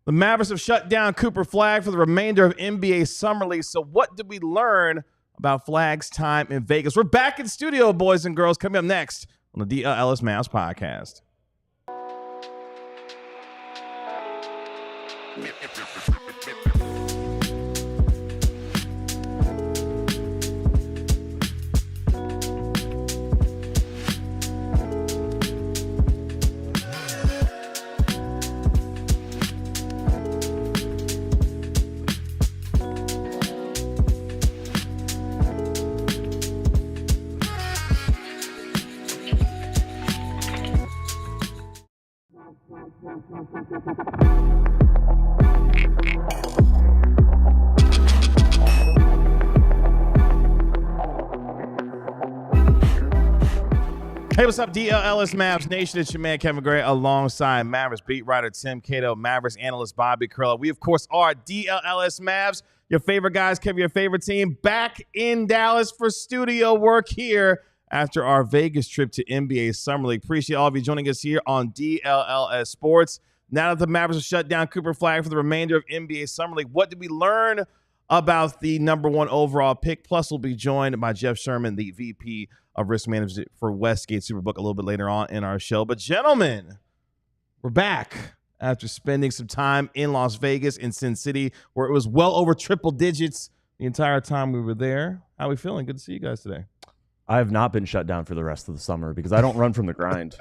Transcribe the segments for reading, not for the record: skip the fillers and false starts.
The Mavericks have shut down Cooper Flagg for the remainder of NBA Summer League. So what did we learn about Flagg's time in Vegas? We're back in studio, boys and girls. Coming up next on the DLLS Mavs podcast. Hey, what's up, DLLS Mavs Nation? It's your man, Kevin Gray, alongside Mavericks beat writer Tim Cato, Mavericks analyst Bobby Curla. We, of course, are DLLS Mavs, your favorite guys, Kevin, your favorite team, back in Dallas for studio work here after our Vegas trip to NBA Summer League. Appreciate all of you joining us here on DLLS Sports. Now that the Mavericks have shut down Cooper Flagg for the remainder of NBA Summer League, what did we learn about the number one overall pick? Plus, we'll be joined by Jeff Sherman, the VP of Risk Management for Westgate SuperBook, a little bit later on in our show. But, gentlemen, we're back after spending some time in Las Vegas, in Sin City, where it was well over triple digits the entire time we were there. How are we feeling? Good to see you guys today. I have not been shut down for the rest of the summer because I don't run from the grind.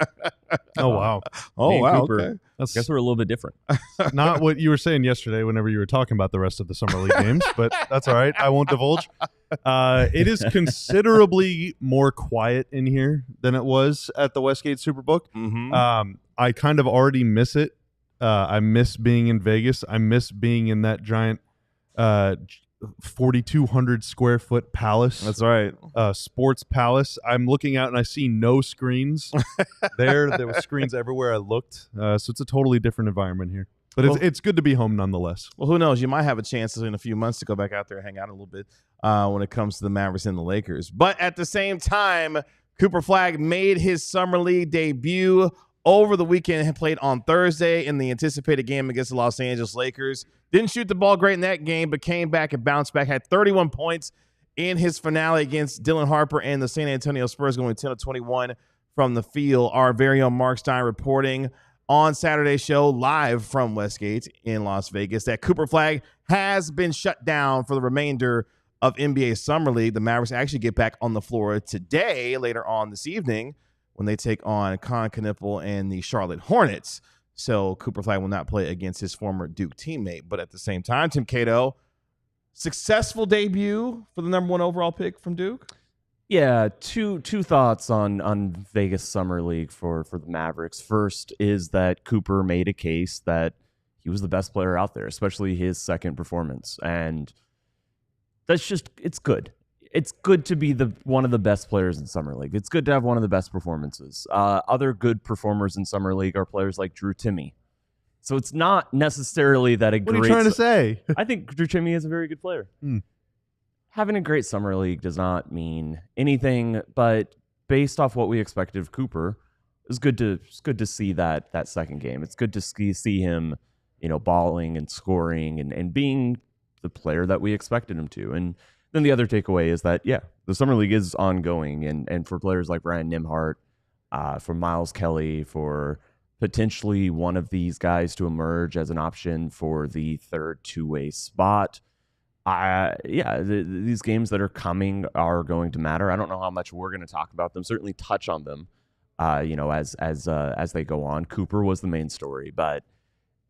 Oh, wow. Me and Cooper, Okay. I guess we're a little bit different. Not what you were saying yesterday whenever you were talking about the rest of the Summer League games, but that's all right. I won't divulge. It is considerably more quiet in here than it was at the Westgate SuperBook. Mm-hmm. I kind of already miss it. I miss being in Vegas. I miss being in that giant 4,200 square foot palace. That's right. Sports palace. I'm looking out and I see no screens. There were screens everywhere I looked. So it's a totally different environment here. But it's good to be home nonetheless. Well, who knows? You might have a chance in a few months to go back out there and hang out a little bit when it comes to the Mavericks and the Lakers. But at the same time, Cooper Flagg made his Summer League debut over the weekend and played on Thursday in the anticipated game against the Los Angeles Lakers. Didn't shoot the ball great in that game, but came back and bounced back. Had 31 points in his finale against Dylan Harper and the San Antonio Spurs, going 10 of 21 from the field. Our very own Mark Stein reporting on Saturday's show live from Westgate in Las Vegas that Cooper Flagg has been shut down for the remainder of NBA Summer League. The Mavericks actually get back on the floor today, later on this evening, when they take on Con Knipple and the Charlotte Hornets. So Cooper Flagg will not play against his former Duke teammate. But at the same time, Tim Cato, successful debut for the number one overall pick from Duke. Yeah, two thoughts on Vegas Summer League for the Mavericks. First is that Cooper made a case that he was the best player out there, especially his second performance. And that's just, it's good. It's good to be one of the best players in Summer League. It's good to have one of the best performances. Other good performers in Summer League are players like Drew Timme. So it's not necessarily that What are you trying to say? I think Drew Timme is a very good player. Having a great Summer League does not mean anything, but based off what we expected of Cooper, it's good to see that second game. It's good to see him, balling and scoring and being the player that we expected him to. And then the other takeaway is that, the Summer League is ongoing, and for players like Brian Nimhart, for Miles Kelly, for potentially one of these guys to emerge as an option for the third two-way spot. These games that are coming are going to matter. I don't know how much we're going to talk about them. Certainly touch on them, as they go on. Cooper was the main story, but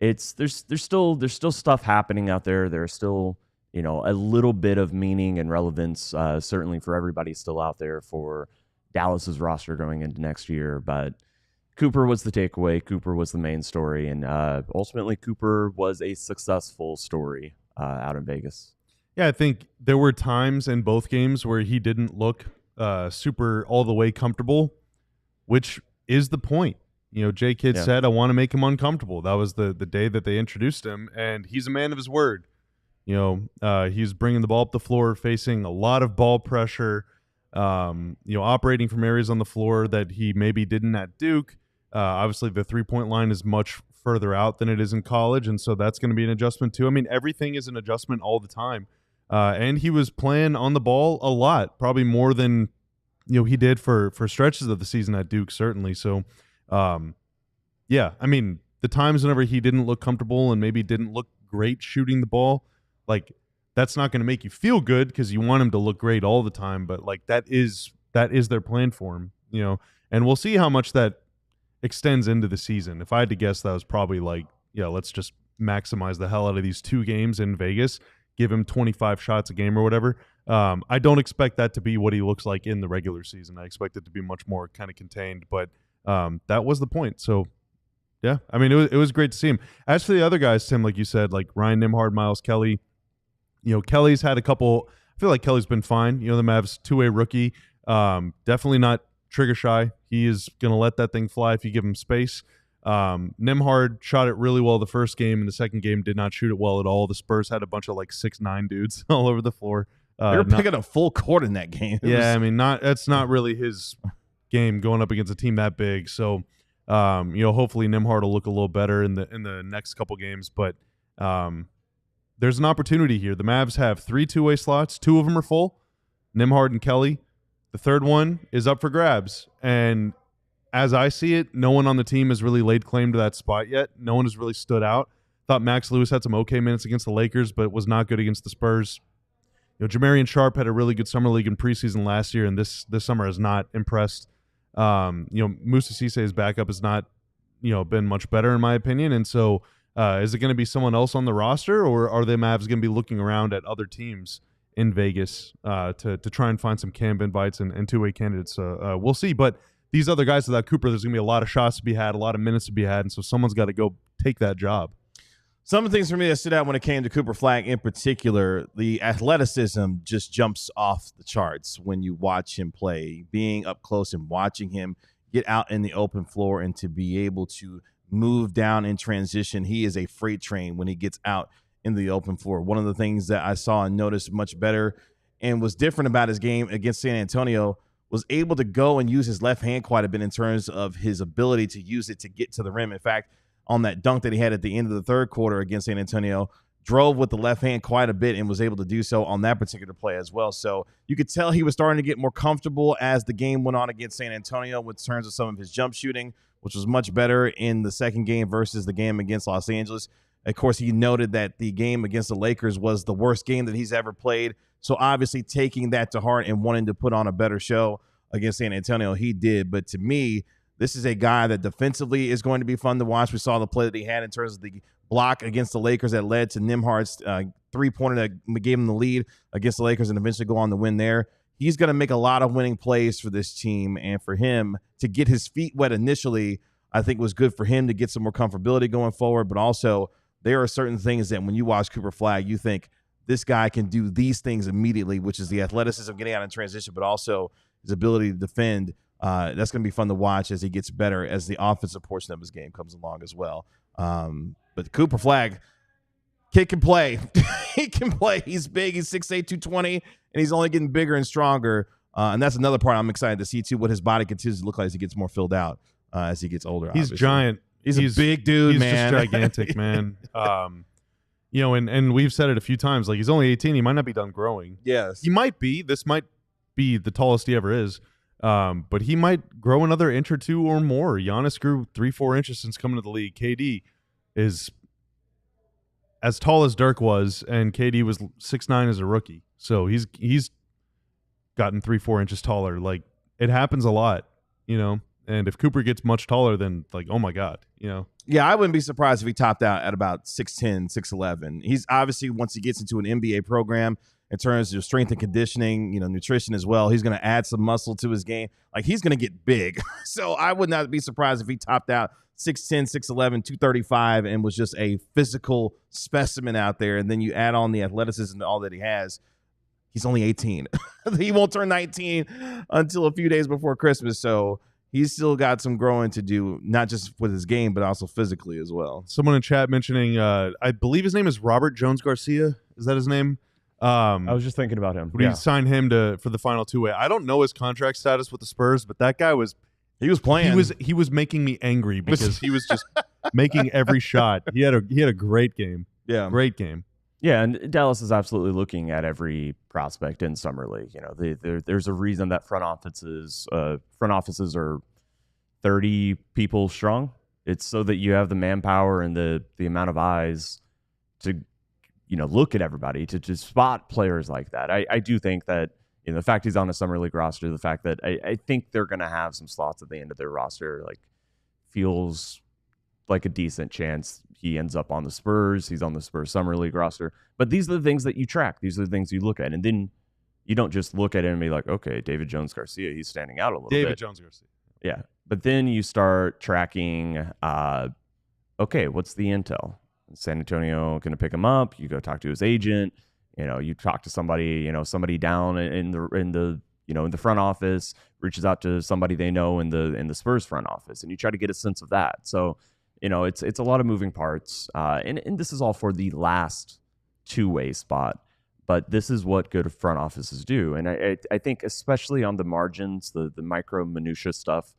there's still stuff happening out there. There's still a little bit of meaning and relevance, certainly for everybody still out there for Dallas's roster going into next year. But Cooper was the takeaway. Cooper was the main story, and ultimately Cooper was a successful story out in Vegas. Yeah, I think there were times in both games where he didn't look super all the way comfortable, which is the point. Jay Kidd said, I want to make him uncomfortable. That was the day that they introduced him, and he's a man of his word. He's bringing the ball up the floor, facing a lot of ball pressure, operating from areas on the floor that he maybe didn't at Duke. Obviously, the three-point line is much further out than it is in college, and so that's going to be an adjustment too. I mean, everything is an adjustment all the time. And he was playing on the ball a lot, probably more than he did for stretches of the season at Duke, certainly. So, yeah, I mean, the times whenever he didn't look comfortable and maybe didn't look great shooting the ball, like, that's not going to make you feel good because you want him to look great all the time. But like that is their plan for him, and we'll see how much that extends into the season. If I had to guess, that was probably like, let's just maximize the hell out of these 2 games in Vegas, give him 25 shots a game or whatever. I don't expect that to be what he looks like in the regular season. I expect it to be much more kind of contained, but that was the point. So, yeah, I mean, it was great to see him. As for the other guys, Tim, like you said, like Ryan Nembhard, Miles Kelly, Kelly's had a couple. I feel like Kelly's been fine. The Mavs 2-way rookie, definitely not trigger shy. He is going to let that thing fly if you give him space. Nembhard shot it really well the first game, and the second game did not shoot it well at all. The Spurs had a bunch of like 6'9" dudes all over the floor. They were picking a full court in that game. I mean, that's not really his game going up against a team that big. So, hopefully Nembhard will look a little better in the next couple games. But there's an opportunity here. The Mavs have 3 2-way slots. 2 of them are full, Nembhard and Kelly. The third one is up for grabs. And as I see it, no one on the team has really laid claim to that spot yet. No one has really stood out. Thought Max Lewis had some okay minutes against the Lakers, but was not good against the Spurs. Jamarian Sharp had a really good summer league in preseason last year, and this summer has not impressed. Moussa Cisse's backup has not, been much better in my opinion. And so, is it going to be someone else on the roster, or are the Mavs going to be looking around at other teams in Vegas to try and find some camp invites and 2-way candidates? We'll see. But these other guys without Cooper, there's going to be a lot of shots to be had, a lot of minutes to be had, and so someone's got to go take that job. Some of the things for me that stood out when it came to Cooper Flagg in particular, the athleticism just jumps off the charts when you watch him play. Being up close and watching him get out in the open floor and to be able to move down in transition, he is a freight train when he gets out in the open floor. One of the things that I saw and noticed much better and was different about his game against San Antonio was able to go and use his left hand quite a bit in terms of his ability to use it to get to the rim. In fact, on that dunk that he had at the end of the third quarter against San Antonio, drove with the left hand quite a bit and was able to do so on that particular play as well. So you could tell he was starting to get more comfortable as the game went on against San Antonio in terms of some of his jump shooting, which was much better in the second game versus the game against Los Angeles. Of course, he noted that the game against the Lakers was the worst game that he's ever played. So obviously taking that to heart and wanting to put on a better show against San Antonio, he did. But to me, this is a guy that defensively is going to be fun to watch. We saw the play that he had in terms of the block against the Lakers that led to Nembhard's three-pointer that gave him the lead against the Lakers and eventually go on to win there. He's going to make a lot of winning plays for this team, and for him to get his feet wet initially, I think was good for him to get some more comfortability going forward. But also, there are certain things that when you watch Cooper Flagg, you think this guy can do these things immediately, which is the athleticism getting out in transition, but also his ability to defend. That's going to be fun to watch as he gets better as the offensive portion of his game comes along as well. But Cooper Flagg, kid can play. He can play. He's big. He's 6'8", 220, and he's only getting bigger and stronger. And that's another part I'm excited to see, too, what his body continues to look like as he gets more filled out as he gets older. He's obviously. Giant. He's a big dude, man. He's just gigantic, man. And we've said it a few times. Like, he's only 18. He might not be done growing. Yes. He might be. This might be the tallest he ever is. But he might grow another inch or two or more. Giannis grew 3-4 inches since coming to the league. KD is as tall as Dirk was, and KD was 6'9" as a rookie. So he's gotten 3-4 inches taller. Like, it happens a lot, And if Cooper gets much taller, then like, oh my God, Yeah, I wouldn't be surprised if he topped out at about 6'10", 6'11". He's obviously, once he gets into an NBA program, in terms of strength and conditioning, nutrition as well, he's going to add some muscle to his game. Like, he's going to get big. So I would not be surprised if he topped out 6'10", 6'11", 235, and was just a physical specimen out there. And then you add on the athleticism to all that he has. He's only 18. He won't turn 19 until a few days before Christmas. So he's still got some growing to do, not just with his game, but also physically as well. Someone in chat mentioning, I believe his name is Robert Jones Garcia. Is that his name? I was just thinking about him. We signed him for the final 2-way. I don't know his contract status with the Spurs, but that guy was playing. He was making me angry because he was just making every shot. He had a great game. Yeah. Great game. Yeah, and Dallas is absolutely looking at every prospect in summer league. You know, there's a reason that front offices are 30 people strong. It's so that you have the manpower and the amount of eyes to, you know, look at everybody to spot players like that. I do think that, you know, the fact he's on a summer league roster, the fact that I think they're going to have some slots at the end of their roster, like, feels like a decent chance he ends up on the Spurs. He's on the Spurs summer league roster. But these are the things that you track. These are the things you look at. And then you don't just look at it and be like, okay, David Jones-Garcia, he's standing out a little bit. David Jones-Garcia. Yeah. But then you start tracking, okay, what's the intel? San Antonio going to pick him up? You go talk to his agent. You know, you talk to somebody, you know, somebody down in the front office reaches out to somebody they know in the Spurs front office, and you try to get a sense of that. So, you know, it's a lot of moving parts, and this is all for the last two-way spot. But this is what good front offices do, and I think especially on the margins, the micro minutia stuff,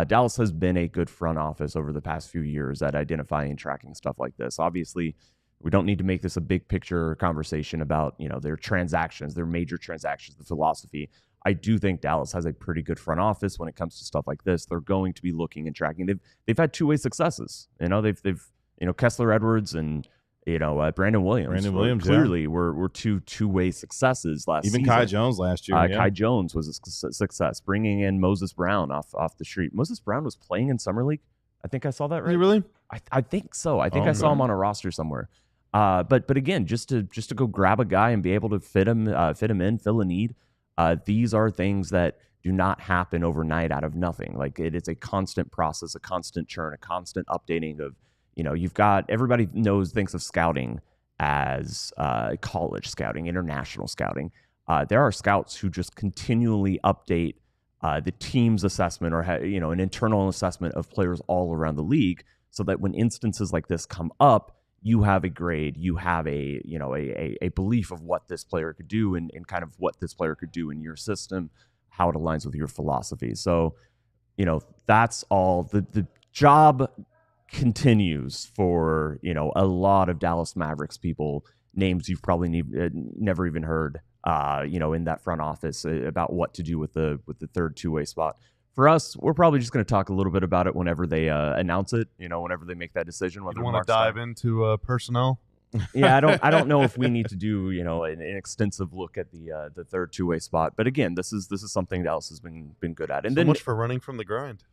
Dallas has been a good front office over the past few years at identifying and tracking stuff like this. Obviously, we don't need to make this a big picture conversation about, you know, their transactions, their major transactions, the philosophy. I do think Dallas has a pretty good front office when it comes to stuff like this. They're going to be looking and tracking. They've had two-way successes. You know, they've you know, Kessler Edwards and, you know, Brandon Williams clearly were two-way successes last season. Even Kai Jones last year. Kai Jones was a success. Bringing in Moses Brown off the street. Moses Brown was playing in summer league. I think I saw that right. Really? I think so. I think I saw him on a roster somewhere. But again, just to go grab a guy and be able to fit him in, fill a need. These are things that do not happen overnight out of nothing. Like, it is a constant process, a constant churn, a constant updating of, you know, you've got, everybody thinks of scouting as college scouting, international scouting. There are scouts who just continually update the team's assessment or, you know, an internal assessment of players all around the league, so that when instances like this come up, you have a grade, you have a, you know, a belief of what this player could do and kind of what this player could do in your system, how it aligns with your philosophy. So, you know, that's all. The job continues for, you know, a lot of Dallas Mavericks people, names you've probably never even heard, you know, in that front office about what to do with the third two-way spot. For us, we're probably just going to talk a little bit about it whenever they announce it. You know, whenever they make that decision. You want to dive into personnel? Yeah, I don't know if we need to do, you know, an extensive look at the third two-way spot. But again, this is something Dallas has been good at. And so then, much for running from the grind.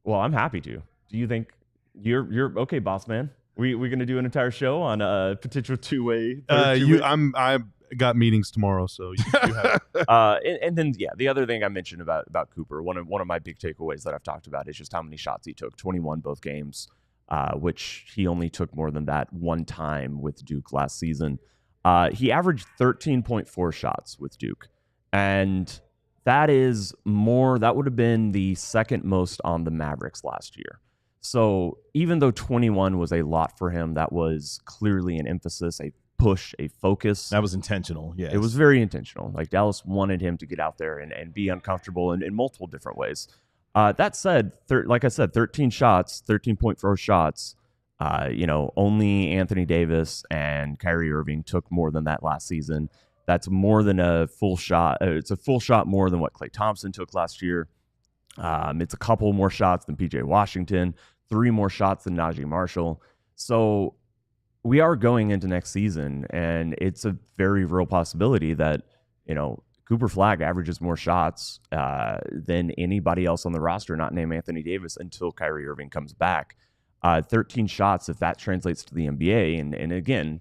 Well, I'm happy to. Do you think you're okay, boss man? We're going to do an entire show on a potential two-way. I got meetings tomorrow, so you have it. And then, yeah, the other thing I mentioned about Cooper, one of my big takeaways that I've talked about is just how many shots he took. 21 both games, which he only took more than that one time with Duke last season. He averaged 13.4 shots with Duke, and that is more. That would have been the second most on the Mavericks last year. So even though 21 was a lot for him, that was clearly an emphasis, a push, a focus. That was intentional. Yeah, it was very intentional. Like, Dallas wanted him to get out there and be uncomfortable in multiple different ways. That said, like I said, 13.4 shots. You know, only Anthony Davis and Kyrie Irving took more than that last season. That's more than a full shot. It's a full shot more than what Klay Thompson took last year. It's a couple more shots than PJ Washington, 3 more shots than Najee Marshall. So we are going into next season, and it's a very real possibility that, you know, Cooper Flagg averages more shots than anybody else on the roster, not named Anthony Davis, until Kyrie Irving comes back. 13 shots, if that translates to the NBA. And again,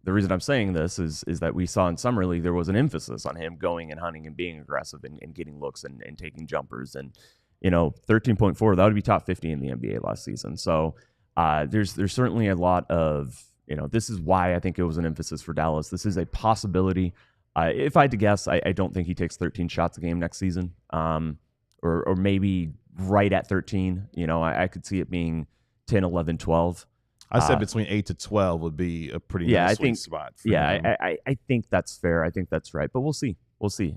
the reason I'm saying this is that we saw in Summer League there was an emphasis on him going and hunting and being aggressive and getting looks and taking jumpers. And, you know, 13.4, that would be top 50 in the NBA last season. So there's certainly a lot of, you know, this is why I think it was an emphasis for Dallas. This is a possibility. If I had to guess, I don't think he takes 13 shots a game next season, or maybe right at 13. You know, I could see it being 10, 11, 12. I said between 8 to 12 would be a pretty nice sweet spot. I think that's fair. I think that's right. But we'll see.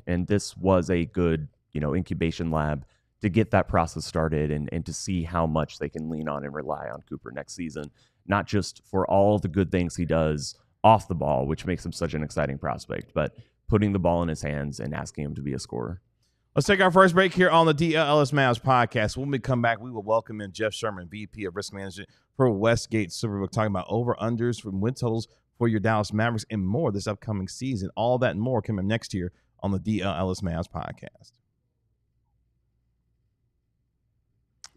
And this was a good, you know, incubation lab to get that process started and to see how much they can lean on and rely on Cooper next season, not just for all the good things he does off the ball, which makes him such an exciting prospect, but putting the ball in his hands and asking him to be a scorer. Let's take our first break here on the DLLS Mavs podcast. When we come back, we will welcome in Jeff Sherman, VP of Risk Management for Westgate SuperBook, talking about over-unders from win totals for your Dallas Mavericks and more this upcoming season. All that and more coming next year on the DLLS Mavs podcast.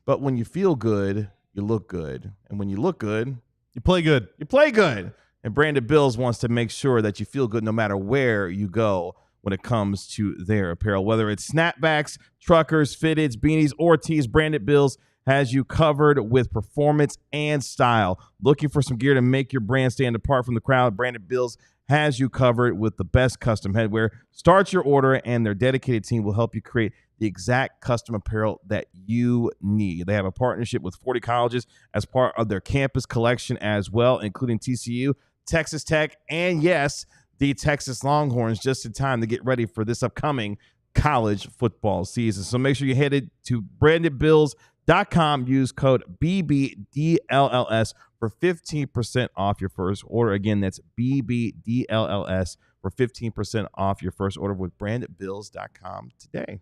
But when you feel good, you look good. And when you look good, you play good. You play good. And Branded Bills wants to make sure that you feel good no matter where you go when it comes to their apparel. Whether it's snapbacks, truckers, fitteds, beanies, or tees, Branded Bills has you covered with performance and style. Looking for some gear to make your brand stand apart from the crowd? Branded Bills has you covered with the best custom headwear. Start your order, and their dedicated team will help you create the exact custom apparel that you need. They have a partnership with 40 colleges as part of their campus collection as well, including TCU, Texas Tech, and yes, the Texas Longhorns, just in time to get ready for this upcoming college football season. So make sure you head to brandedbills.com. Use code BBDLLS for 15% off your first order. Again, that's BBDLLS for 15% off your first order with brandedbills.com today.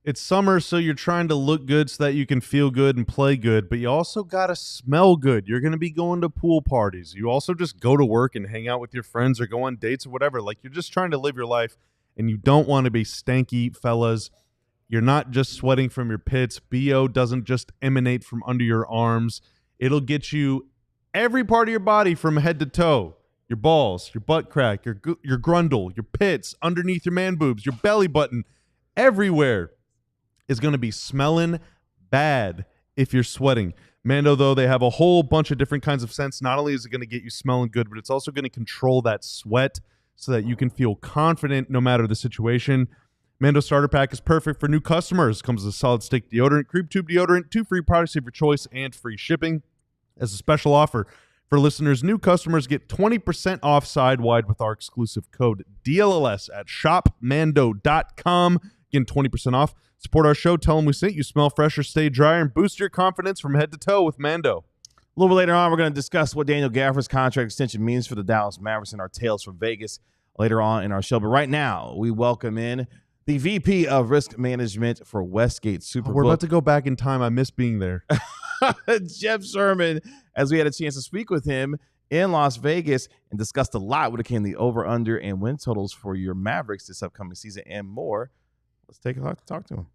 It's summer, so you're trying to look good so that you can feel good and play good, but you also got to smell good. You're going to be going to pool parties. You also just go to work and hang out with your friends or go on dates or whatever. Like, you're just trying to live your life, and you don't want to be stanky, fellas. You're not just sweating from your pits. BO doesn't just emanate from under your arms. It'll get you every part of your body from head to toe. Your balls, your butt crack, your grundle, your pits, underneath your man boobs, your belly button, everywhere is going to be smelling bad if you're sweating. Mando, though, they have a whole bunch of different kinds of scents. Not only is it going to get you smelling good, but it's also going to control that sweat so that you can feel confident no matter the situation. Mando Starter Pack is perfect for new customers. It comes with a solid stick deodorant, creep tube deodorant, 2 free products of your choice, and free shipping. As a special offer for listeners, new customers get 20% off side-wide with our exclusive code DLLS at shopmando.com. Again, 20% off. Support our show. Tell them we sent you. Smell fresher, stay drier, and boost your confidence from head to toe with Mando. A little bit later on, we're going to discuss what Daniel Gafford's contract extension means for the Dallas Mavericks and our tales from Vegas later on in our show. But right now, we welcome in the VP of Risk Management for Westgate SuperBook. We're about to go back in time. I miss being there. Jeff Sherman, as we had a chance to speak with him in Las Vegas and discussed a lot when it came to the over-under and win totals for your Mavericks this upcoming season and more. Let's take a talk to him.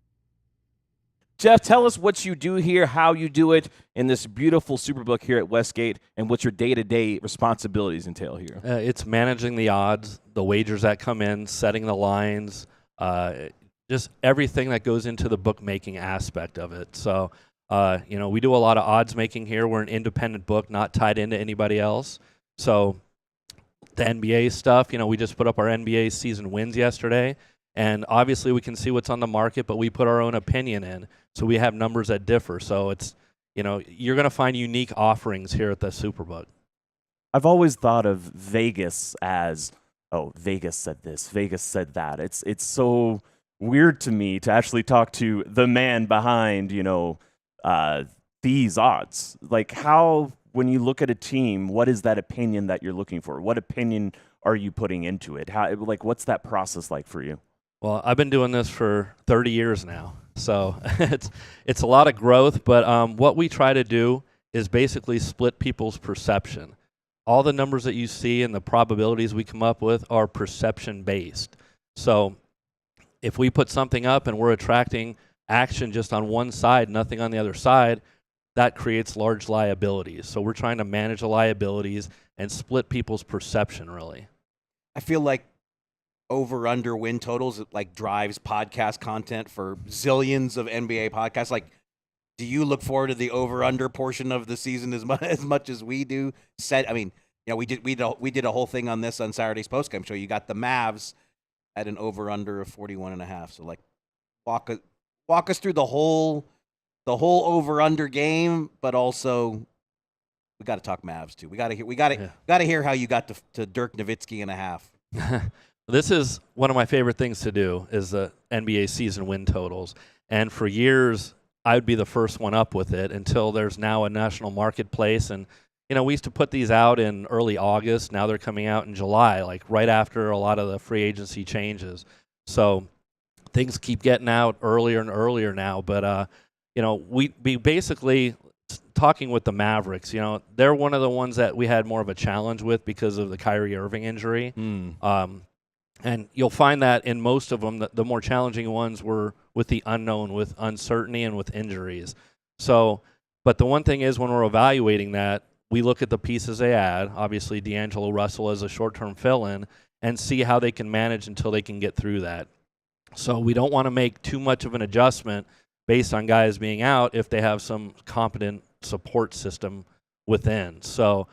Jeff, tell us what you do here, how you do it in this beautiful SuperBook here at Westgate, and what your day-to-day responsibilities entail here. It's managing the odds, the wagers that come in, setting the lines, just everything that goes into the bookmaking aspect of it. So, we do a lot of odds making here. We're an independent book, not tied into anybody else. So the NBA stuff, we just put up our NBA season wins yesterday. And obviously we can see what's on the market, but we put our own opinion in. So we have numbers that differ. So it's, you're going to find unique offerings here at the SuperBook. I've always thought of Vegas as, Vegas said this, Vegas said that. It's so weird to me to actually talk to the man behind, these odds. Like, how, when you look at a team, what is that opinion that you're looking for? What opinion are you putting into it? What's that process like for you? Well, I've been doing this for 30 years now, so it's a lot of growth, but what we try to do is basically split people's perception. All the numbers that you see and the probabilities we come up with are perception-based. So if we put something up and we're attracting action just on one side, nothing on the other side, that creates large liabilities. So we're trying to manage the liabilities and split people's perception, really. I feel like over-under win totals, it drives podcast content for zillions of NBA podcasts. Do you look forward to the over-under portion of the season as much as we do? We did a whole thing on this on Saturday's postgame show. You got the Mavs at an over-under of 41.5. So walk us through the whole over-under game, but also we got to talk Mavs too. We got to hear how you got to Dirk Nowitzki and a half. This is one of my favorite things to do, is the NBA season win totals. And for years, I would be the first one up with it until there's now a national marketplace. And, we used to put these out in early August. Now they're coming out in July, like right after a lot of the free agency changes. So things keep getting out earlier and earlier now. But, we basically talking with the Mavericks, they're one of the ones that we had more of a challenge with because of the Kyrie Irving injury. And you'll find that in most of them, the more challenging ones were with the unknown, with uncertainty, and with injuries. So, but the one thing is when we're evaluating that, we look at the pieces they add, obviously D'Angelo Russell as a short-term fill-in, and see how they can manage until they can get through that. So we don't want to make too much of an adjustment based on guys being out if they have some competent support system within. So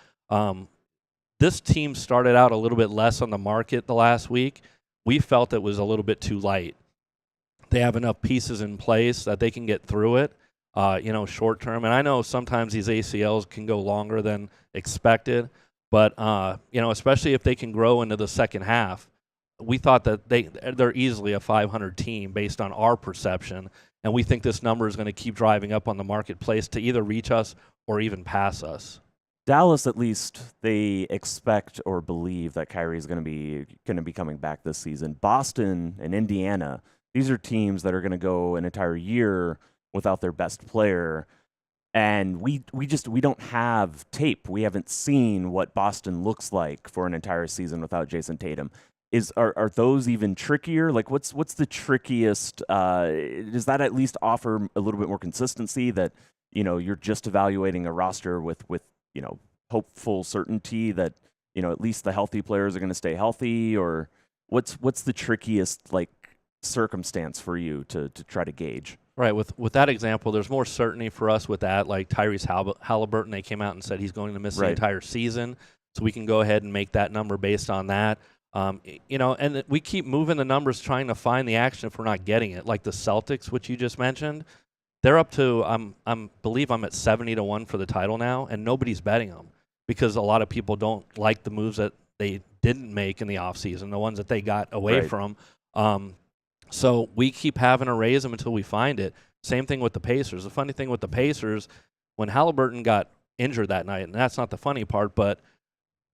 this team started out a little bit less on the market the last week. We felt it was a little bit too light. They have enough pieces in place that they can get through it, short term. And I know sometimes these ACLs can go longer than expected, but, especially if they can grow into the second half, we thought that they're easily a 500 team based on our perception. And we think this number is going to keep driving up on the marketplace to either reach us or even pass us. Dallas, at least, they expect or believe that Kyrie is going to be coming back this season. Boston and Indiana, these are teams that are going to go an entire year without their best player, and we don't have tape. We haven't seen what Boston looks like for an entire season without Jason Tatum. Are those even trickier? Like, what's the trickiest? Does that at least offer a little bit more consistency that you're just evaluating a roster with hopeful certainty that at least the healthy players are going to stay healthy? Or what's the trickiest circumstance for you to try to gauge? Right, with that example, there's more certainty for us with that. Like Tyrese Halliburton, they came out and said he's going to miss the entire season, so we can go ahead and make that number based on that. And we keep moving the numbers, trying to find the action if we're not getting it. Like the Celtics, which you just mentioned, they're up to believe I'm at 70-1 for the title now, and nobody's betting them because a lot of people don't like the moves that they didn't make in the offseason, the ones that they got away from. So we keep having to raise them until we find it. Same thing with the Pacers. The funny thing with the Pacers, when Halliburton got injured that night, and that's not the funny part, but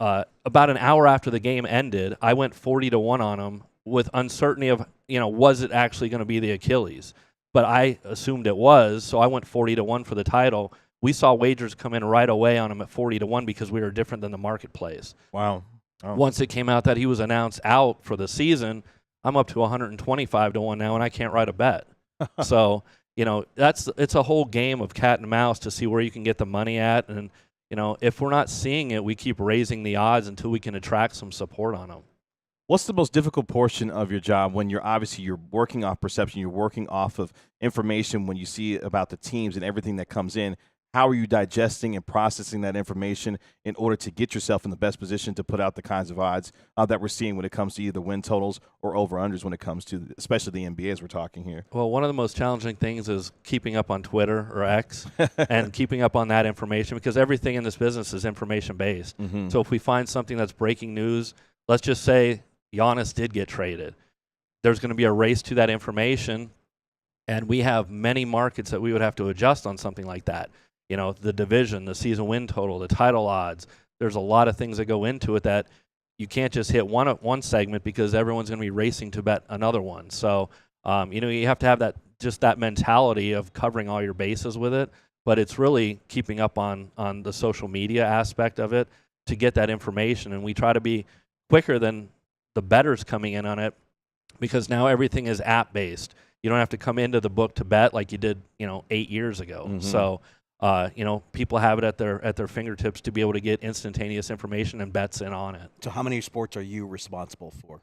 about an hour after the game ended, I went 40-1 on him with uncertainty of, was it actually going to be the Achilles? But I assumed it was, so I went 40-1 for the title. We saw wagers come in right away on him at 40-1 because we were different than the marketplace. Wow. Oh. Once it came out that he was announced out for the season, I'm up to 125-1 now, and I can't write a bet. So, it's a whole game of cat and mouse to see where you can get the money at. And, if we're not seeing it, we keep raising the odds until we can attract some support on them. What's the most difficult portion of your job when you're working off perception, you're working off of information when you see about the teams and everything that comes in? How are you digesting and processing that information in order to get yourself in the best position to put out the kinds of odds that we're seeing when it comes to either win totals or over-unders when it comes to especially the NBA as we're talking here? Well, one of the most challenging things is keeping up on Twitter or X and keeping up on that information because everything in this business is information-based. Mm-hmm. So if we find something that's breaking news, let's just say Giannis did get traded. There's going to be a race to that information, and we have many markets that we would have to adjust on something like that. The division, the season win total, the title odds. There's a lot of things that go into it that you can't just hit one segment because everyone's going to be racing to bet another one. So, you have to have that mentality of covering all your bases with it. But it's really keeping up on the social media aspect of it to get that information. And we try to be quicker than the bettors coming in on it because now everything is app-based. You don't have to come into the book to bet like you did, 8 years ago. Mm-hmm. So, people have it at their fingertips to be able to get instantaneous information and bets in on it. So how many sports are you responsible for?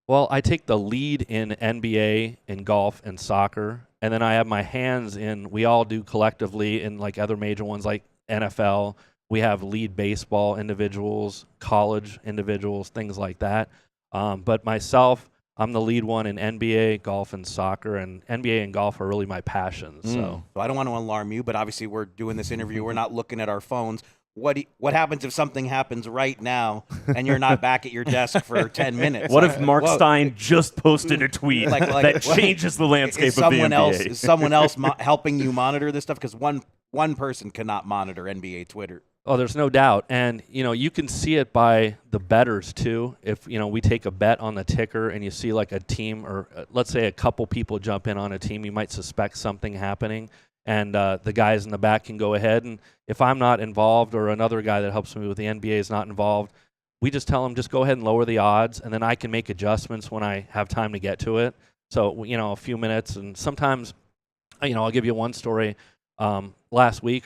Well, I take the lead in NBA, in golf, and soccer, and then I have my hands in, we all do collectively in like other major ones like NFL. We have lead baseball individuals, college individuals, things like that. But myself, I'm the lead one in NBA, golf, and soccer, and NBA and golf are really my passions. So I don't want to alarm you, but obviously we're doing this interview. We're not looking at our phones. what happens if something happens right now and you're not back at your desk for 10 minutes? What if Mark Stein just posted a tweet like, that changes the landscape is of the someone NBA? else is someone else helping you monitor this stuff? Because one person cannot monitor NBA Twitter. Oh, there's no doubt. And, you can see it by the bettors, too. If, we take a bet on the ticker and you see like a team or let's say a couple people jump in on a team, you might suspect something happening. And the guys in the back can go ahead. And if I'm not involved or another guy that helps me with the NBA is not involved, we just tell them just go ahead and lower the odds. And then I can make adjustments when I have time to get to it. So, a few minutes. And sometimes, I'll give you one story. Last week,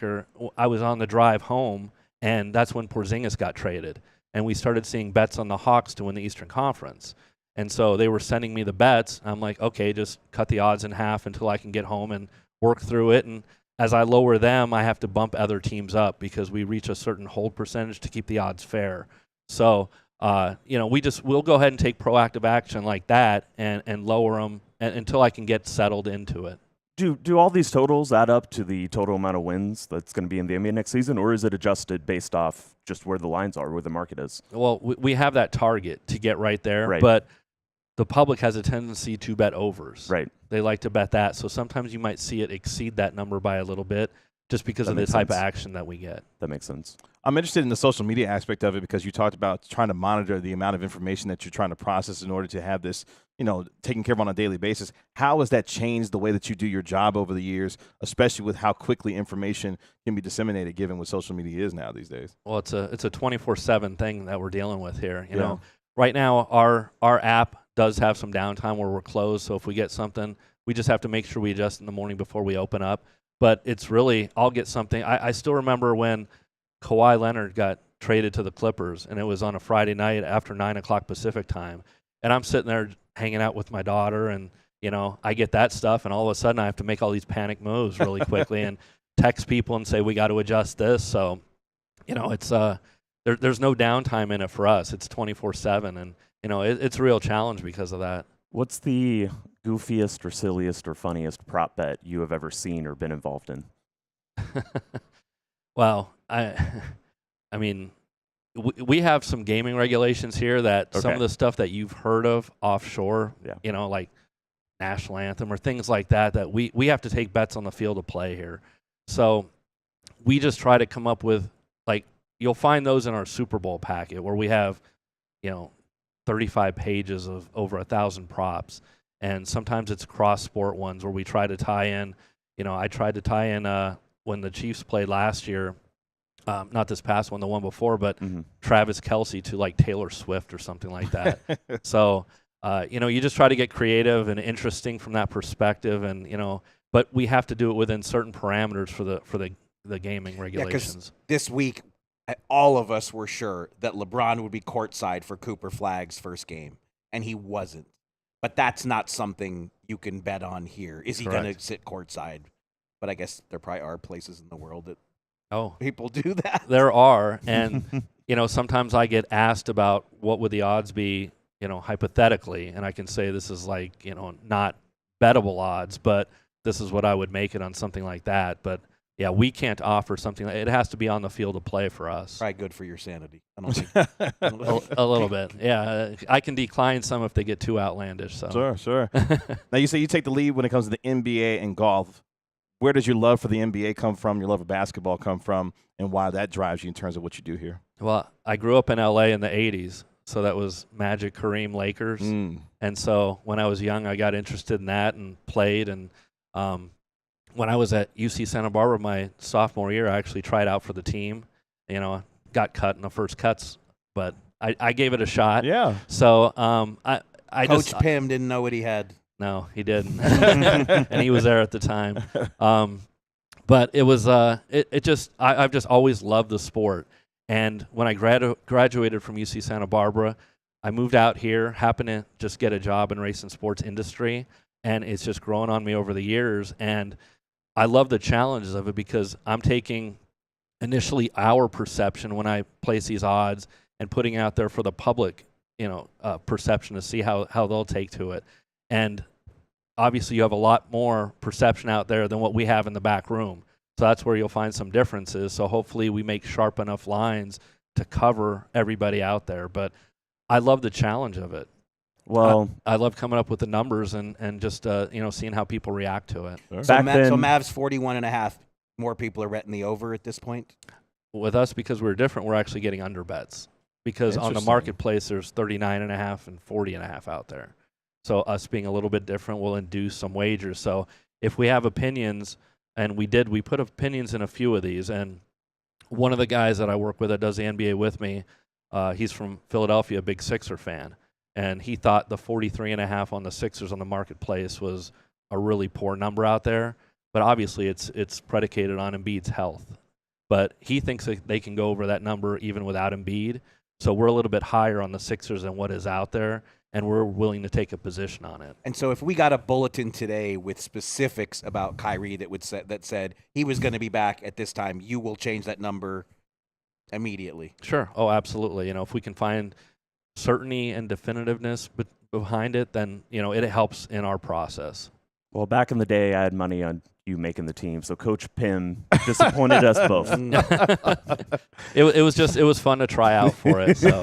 I was on the drive home, and that's when Porzingis got traded. And we started seeing bets on the Hawks to win the Eastern Conference. And so they were sending me the bets. I'm like, okay, just cut the odds in half until I can get home and work through it. And as I lower them, I have to bump other teams up because we reach a certain hold percentage to keep the odds fair. So, we'll go ahead and take proactive action like that and lower them until I can get settled into it. Do all these totals add up to the total amount of wins that's going to be in the NBA next season, or is it adjusted based off just where the lines are, where the market is? Well, we have that target to get right there, right. But the public has a tendency to bet overs. Right. They like to bet that. So sometimes you might see it exceed that number by a little bit just because of the type of action that we get. That makes sense. I'm interested in the social media aspect of it because you talked about trying to monitor the amount of information that you're trying to process in order to have this, taken care of on a daily basis. How has that changed the way that you do your job over the years, especially with how quickly information can be disseminated given what social media is now these days? Well, it's a 24/7 thing that we're dealing with here. You know, right now our app does have some downtime where we're closed. So if we get something, we just have to make sure we adjust in the morning before we open up. But it's really, I'll get something. I still remember when Kawhi Leonard got traded to the Clippers, and it was on a Friday night after 9 o'clock Pacific time. And I'm sitting there hanging out with my daughter, and, I get that stuff, and all of a sudden I have to make all these panic moves really quickly and text people and say, we got to adjust this. So, it's there's no downtime in it for us. It's 24/7, and, it's a real challenge because of that. What's the goofiest or silliest or funniest prop bet you have ever seen or been involved in? Well, I mean, we have some gaming regulations here that some of the stuff that you've heard of offshore, like National Anthem or things like that we have to take bets on the field of play here. So we just try to come up with, like, you'll find those in our Super Bowl packet where we have, 35 pages of over 1,000 props. And sometimes it's cross-sport ones where we try to tie in, I tried to tie in when the Chiefs played last year, not this past one, the one before, but Travis Kelce to like Taylor Swift or something like that. So, you just try to get creative and interesting from that perspective, and but we have to do it within certain parameters for the gaming regulations. This week, all of us were sure that LeBron would be courtside for Cooper Flagg's first game, and he wasn't. But that's not something you can bet on here. Is he going to sit courtside? But I guess there probably are places in the world that people do that. There are, and sometimes I get asked about what would the odds be, hypothetically, and I can say this is like, not bettable odds, but this is what I would make it on something like that. But yeah, we can't offer something. It has to be on the field of play for us. Probably good for your sanity. I don't think. a little bit, yeah. I can decline some if they get too outlandish. So Sure. Now you say you take the lead when it comes to the NBA and golf. Where does your love for the NBA come from? Your love of basketball come from, and why that drives you in terms of what you do here? Well, I grew up in LA in the '80s, so that was Magic, Kareem, Lakers, and so when I was young, I got interested in that and played. And when I was at UC Santa Barbara my sophomore year, I actually tried out for the team. Got cut in the first cuts, but I gave it a shot. Yeah. So Coach Pim didn't know what he had. No, he didn't, and he was there at the time. But it was I've just always loved the sport. And when I graduated from UC Santa Barbara, I moved out here, happened to just get a job in race and sports industry, and it's just grown on me over the years. And I love the challenges of it because I'm taking initially our perception when I place these odds and putting it out there for the public, perception to see how they'll take to it. And obviously you have a lot more perception out there than what we have in the back room. So that's where you'll find some differences. So hopefully we make sharp enough lines to cover everybody out there. But I love the challenge of it. Well, I love coming up with the numbers and just seeing how people react to it. So, Back then- so Mavs 41.5. More people are betting the over at this point. With us, because we're different, we're actually getting under bets. Because on the Interesting. marketplace, there's 39.5 and 40.5 out there. So us being a little bit different will induce some wagers. So if we have opinions, and we put opinions in a few of these. And one of the guys that I work with that does the NBA with me, he's from Philadelphia, a big Sixer fan. And he thought the 43.5 on the Sixers on the marketplace was a really poor number out there. But obviously it's predicated on Embiid's health. But he thinks that they can go over that number even without Embiid. So we're a little bit higher on the Sixers than what is out there, and we're willing to take a position on it. And so if we got a bulletin today with specifics about Kyrie that said he was going to be back at this time, you will change that number immediately. Sure. Oh, absolutely. If we can find certainty and definitiveness behind it, then, it helps in our process. well, back in the day, I had money on you making the team, so Coach Pim disappointed us both. It was fun to try out for it. So.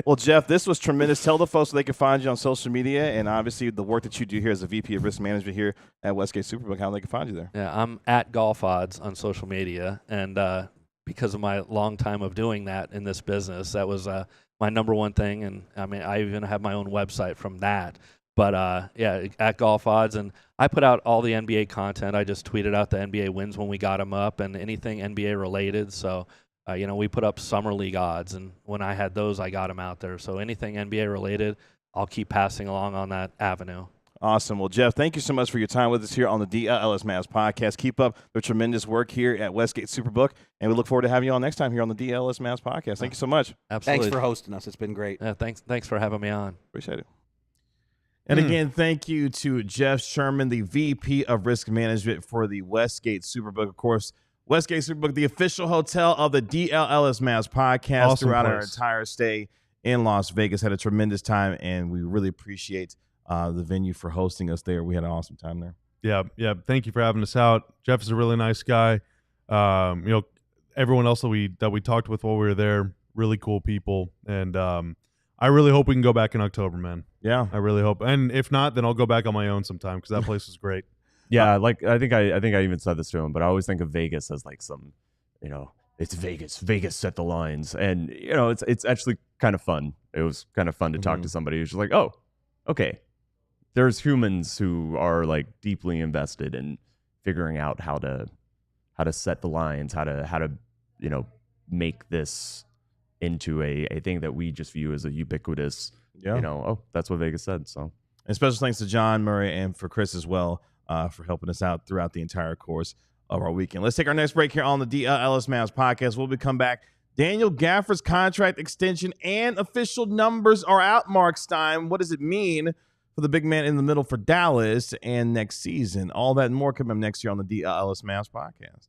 Well, Jeff, this was tremendous. Tell the folks so they can find you on social media, and obviously the work that you do here as a VP of Risk Management here at Westgate SuperBook, how they can find you there. Yeah, I'm at Golf Odds on social media, and because of my long time of doing that in this business, that was my number one thing. And I even have my own website from that. But yeah, at Golf Odds, and I put out all the NBA content. I just tweeted out the NBA wins when we got them up, and anything NBA related. So, we put up summer league odds, and when I had those, I got them out there. So anything NBA related, I'll keep passing along on that avenue. Awesome. Well, Jeff, thank you so much for your time with us here on the DLLS Mavs podcast. Keep up the tremendous work here at Westgate SuperBook, and we look forward to having you on next time here on the DLLS Mavs podcast. Thank you so much. Absolutely. Thanks for hosting us. It's been great. Yeah, thanks for having me on. Appreciate it. And again, thank you to Jeff Sherman, the VP of Risk Management for the Westgate SuperBook. Of course, Westgate SuperBook, the official hotel of the DLLS Mavs podcast Awesome throughout our place. entire stay in Las Vegas. Had a tremendous time, and we really appreciate the venue for hosting us there. We had an awesome time there. Yeah. Thank you for having us out. Jeff is a really nice guy. Everyone else that we talked with while we were there, really cool people. And I really hope we can go back in October, man. Yeah. I really hope. And if not, then I'll go back on my own sometime because that place was great. Yeah, like I think I even said this to him, but I always think of Vegas as like some, it's Vegas. Vegas set the lines, and it's actually kind of fun. It was kind of fun to talk to somebody who's just like, oh, okay. There's humans who are like deeply invested in figuring out how to set the lines, how to make this into a thing that we just view as a ubiquitous. Yeah. That's what Vegas said. So, And special thanks to John Murray and for Chris as well for helping us out throughout the entire course of our weekend. Let's take our next break here on the DLLS Mavs podcast. We'll come back. Daniel Gafford's contract extension and official numbers are out, Mark Stein. What does it mean for the big man in the middle for Dallas and next season? All that and more coming up next year on the DLLS Mavs podcast.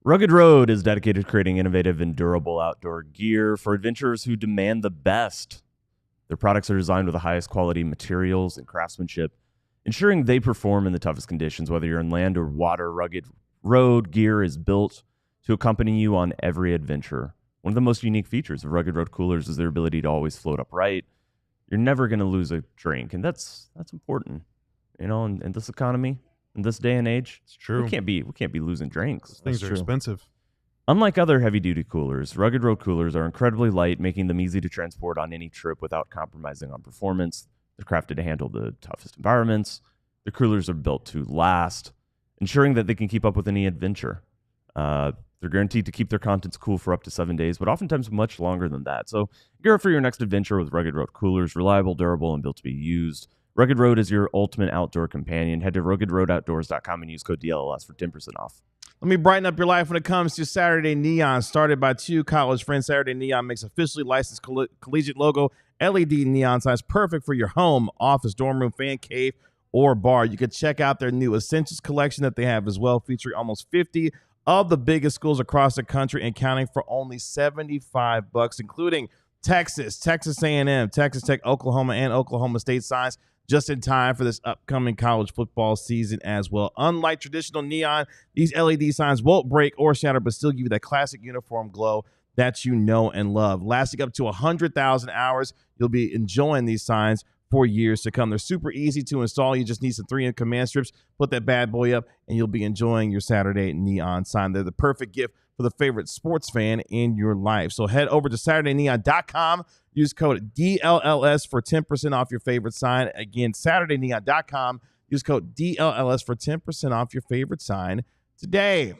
Rugged Road is dedicated to creating innovative and durable outdoor gear for adventurers who demand the best. Their products are designed with the highest quality materials and craftsmanship, ensuring they perform in the toughest conditions. Whether you're in land or water, Rugged Road gear is built to accompany you on every adventure. One of the most unique features of Rugged Road coolers is their ability to always float upright. You're never going to lose a drink, and that's important. In this economy, in this day and age, It's true. we can't be losing drinks. Things are expensive. Unlike other heavy-duty coolers, Rugged Road coolers are incredibly light, making them easy to transport on any trip without compromising on performance. They're crafted to handle the toughest environments. The coolers are built to last, ensuring that they can keep up with any adventure. They're guaranteed to keep their contents cool for up to 7 days, but oftentimes much longer than that. So gear up for your next adventure with Rugged Road coolers, reliable, durable, and built to be used. Rugged Road is your ultimate outdoor companion. Head to ruggedroadoutdoors.com and use code DLLS for 10% off. Let me brighten up your life when it comes to Saturday Neon. Started by two college friends, Saturday Neon makes officially licensed collegiate logo LED neon signs perfect for your home, office, dorm room, fan cave, or bar. You can check out their new Essentials collection that they have as well, featuring almost 50 of the biggest schools across the country and counting for only $75, including Texas A&M, Texas Tech, Oklahoma, and Oklahoma State signs. just in time for this upcoming college football season as well. Unlike traditional neon, these LED signs won't break or shatter, but still give you that classic uniform glow that you know and love. Lasting up to 100,000 hours, you'll be enjoying these signs for years to come. They're super easy to install. You just need some 3-in command strips, put that bad boy up, and you'll be enjoying your Saturday neon sign. They're the perfect gift for the favorite sports fan in your life. So head over to SaturdayNeon.com. Use code DLLS for 10% off your favorite sign. Again, SaturdayNeon.com. Use code DLLS for 10% off your favorite sign today.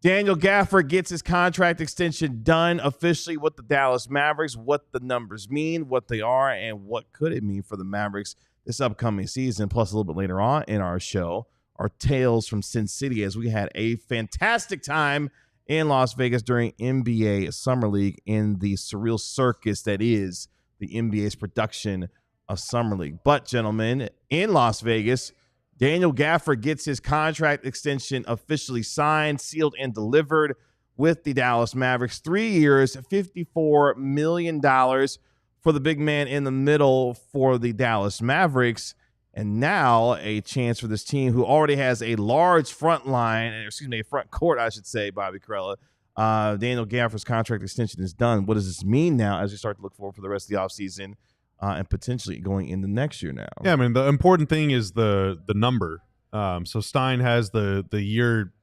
Daniel Gafford gets his contract extension done officially with the Dallas Mavericks. What the numbers mean, what they are, and what could it mean for the Mavericks this upcoming season. Plus, a little bit later on in our show, our tales from Sin City as we had a fantastic time in Las Vegas during NBA Summer League in the surreal circus that is the NBA's production of Summer League. But, gentlemen, in Las Vegas, Daniel Gafford gets his contract extension officially signed, sealed, and delivered with the Dallas Mavericks. 3 years, $54 million for the big man in the middle for the Dallas Mavericks. And now a chance for this team who already has a large front court, I should say, Bobby Carella. Daniel Gafford's contract extension is done. What does this mean now as we start to look forward for the rest of the offseason and potentially going into next year now? Yeah, I mean, the important thing is the number. So Stein has the year-to-year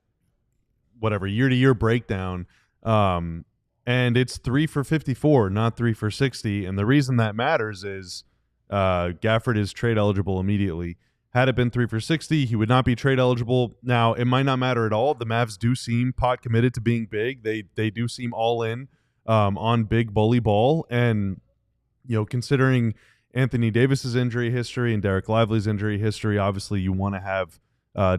breakdown, and it's 3 for 54, not 3 for 60. And the reason that matters is Gafford is trade eligible immediately. Had it been 3 for 60, he would not be trade eligible. Now, it might not matter at all. The Mavs do seem pot committed to being big. They do seem all in on big bully ball. And, you know, considering Anthony Davis's injury history and Derek Lively's injury history, obviously you want to have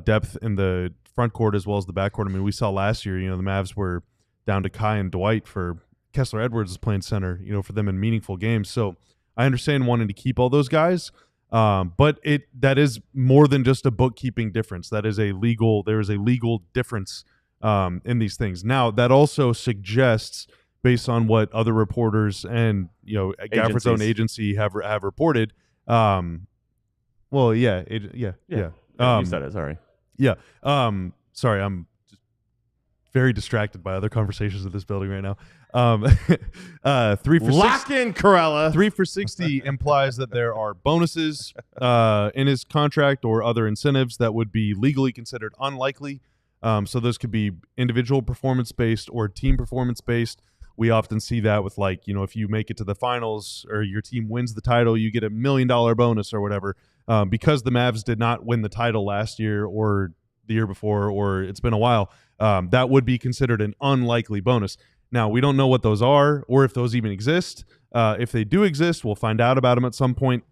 depth in the front court as well as the back court. I mean, we saw last year, you know, the Mavs were down to Kai and Dwight for Kessler Edwards is playing center, you know, for them in meaningful games. So I understand wanting to keep all those guys, but that is more than just a bookkeeping difference. There is a legal difference in these things. Now, that also suggests, based on what other reporters and, you know, Gafford's own agency have reported. You said it. Sorry. Yeah. Sorry, I'm just very distracted by other conversations in this building right now. 3 for Lock in, Corella. 3 for 60 implies that there are bonuses in his contract or other incentives that would be legally considered unlikely. So those could be individual performance-based or team performance-based. We often see that with, like, you know, if you make it to the finals or your team wins the title, you get $1 million bonus or whatever. Because the Mavs did not win the title last year or the year before, or it's been a while, that would be considered an unlikely bonus. Now, we don't know what those are or if those even exist. If they do exist, we'll find out about them at some point.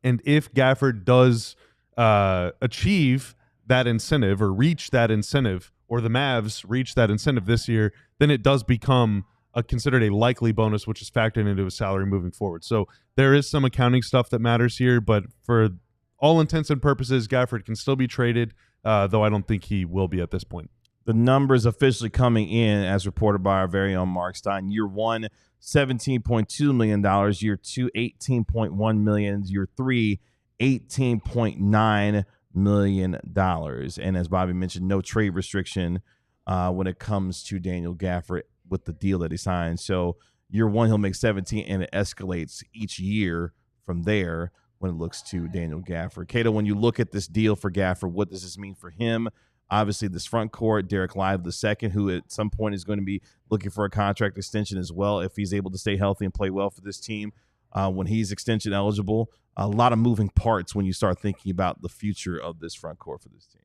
And if Gafford does achieve that incentive or reach that incentive, or the Mavs reach that incentive this year, then it does become considered a likely bonus, which is factored into his salary moving forward. So there is some accounting stuff that matters here, but for all intents and purposes, Gafford can still be traded, though I don't think he will be at this point. The numbers officially coming in, as reported by our very own Mark Stein. Year 1, $17.2 million. Year 2, $18.1 million. Year 3, $18.9 million. And as Bobby mentioned, no trade restriction when it comes to Daniel Gafford with the deal that he signed. So year 1, he'll make 17, and it escalates each year from there when it looks to Daniel Gafford. Cato, when you look at this deal for Gafford, what does this mean for him? Obviously, this front court, Derek Lively II, who at some point is going to be looking for a contract extension as well if he's able to stay healthy and play well for this team when he's extension eligible. A lot of moving parts when you start thinking about the future of this front court for this team.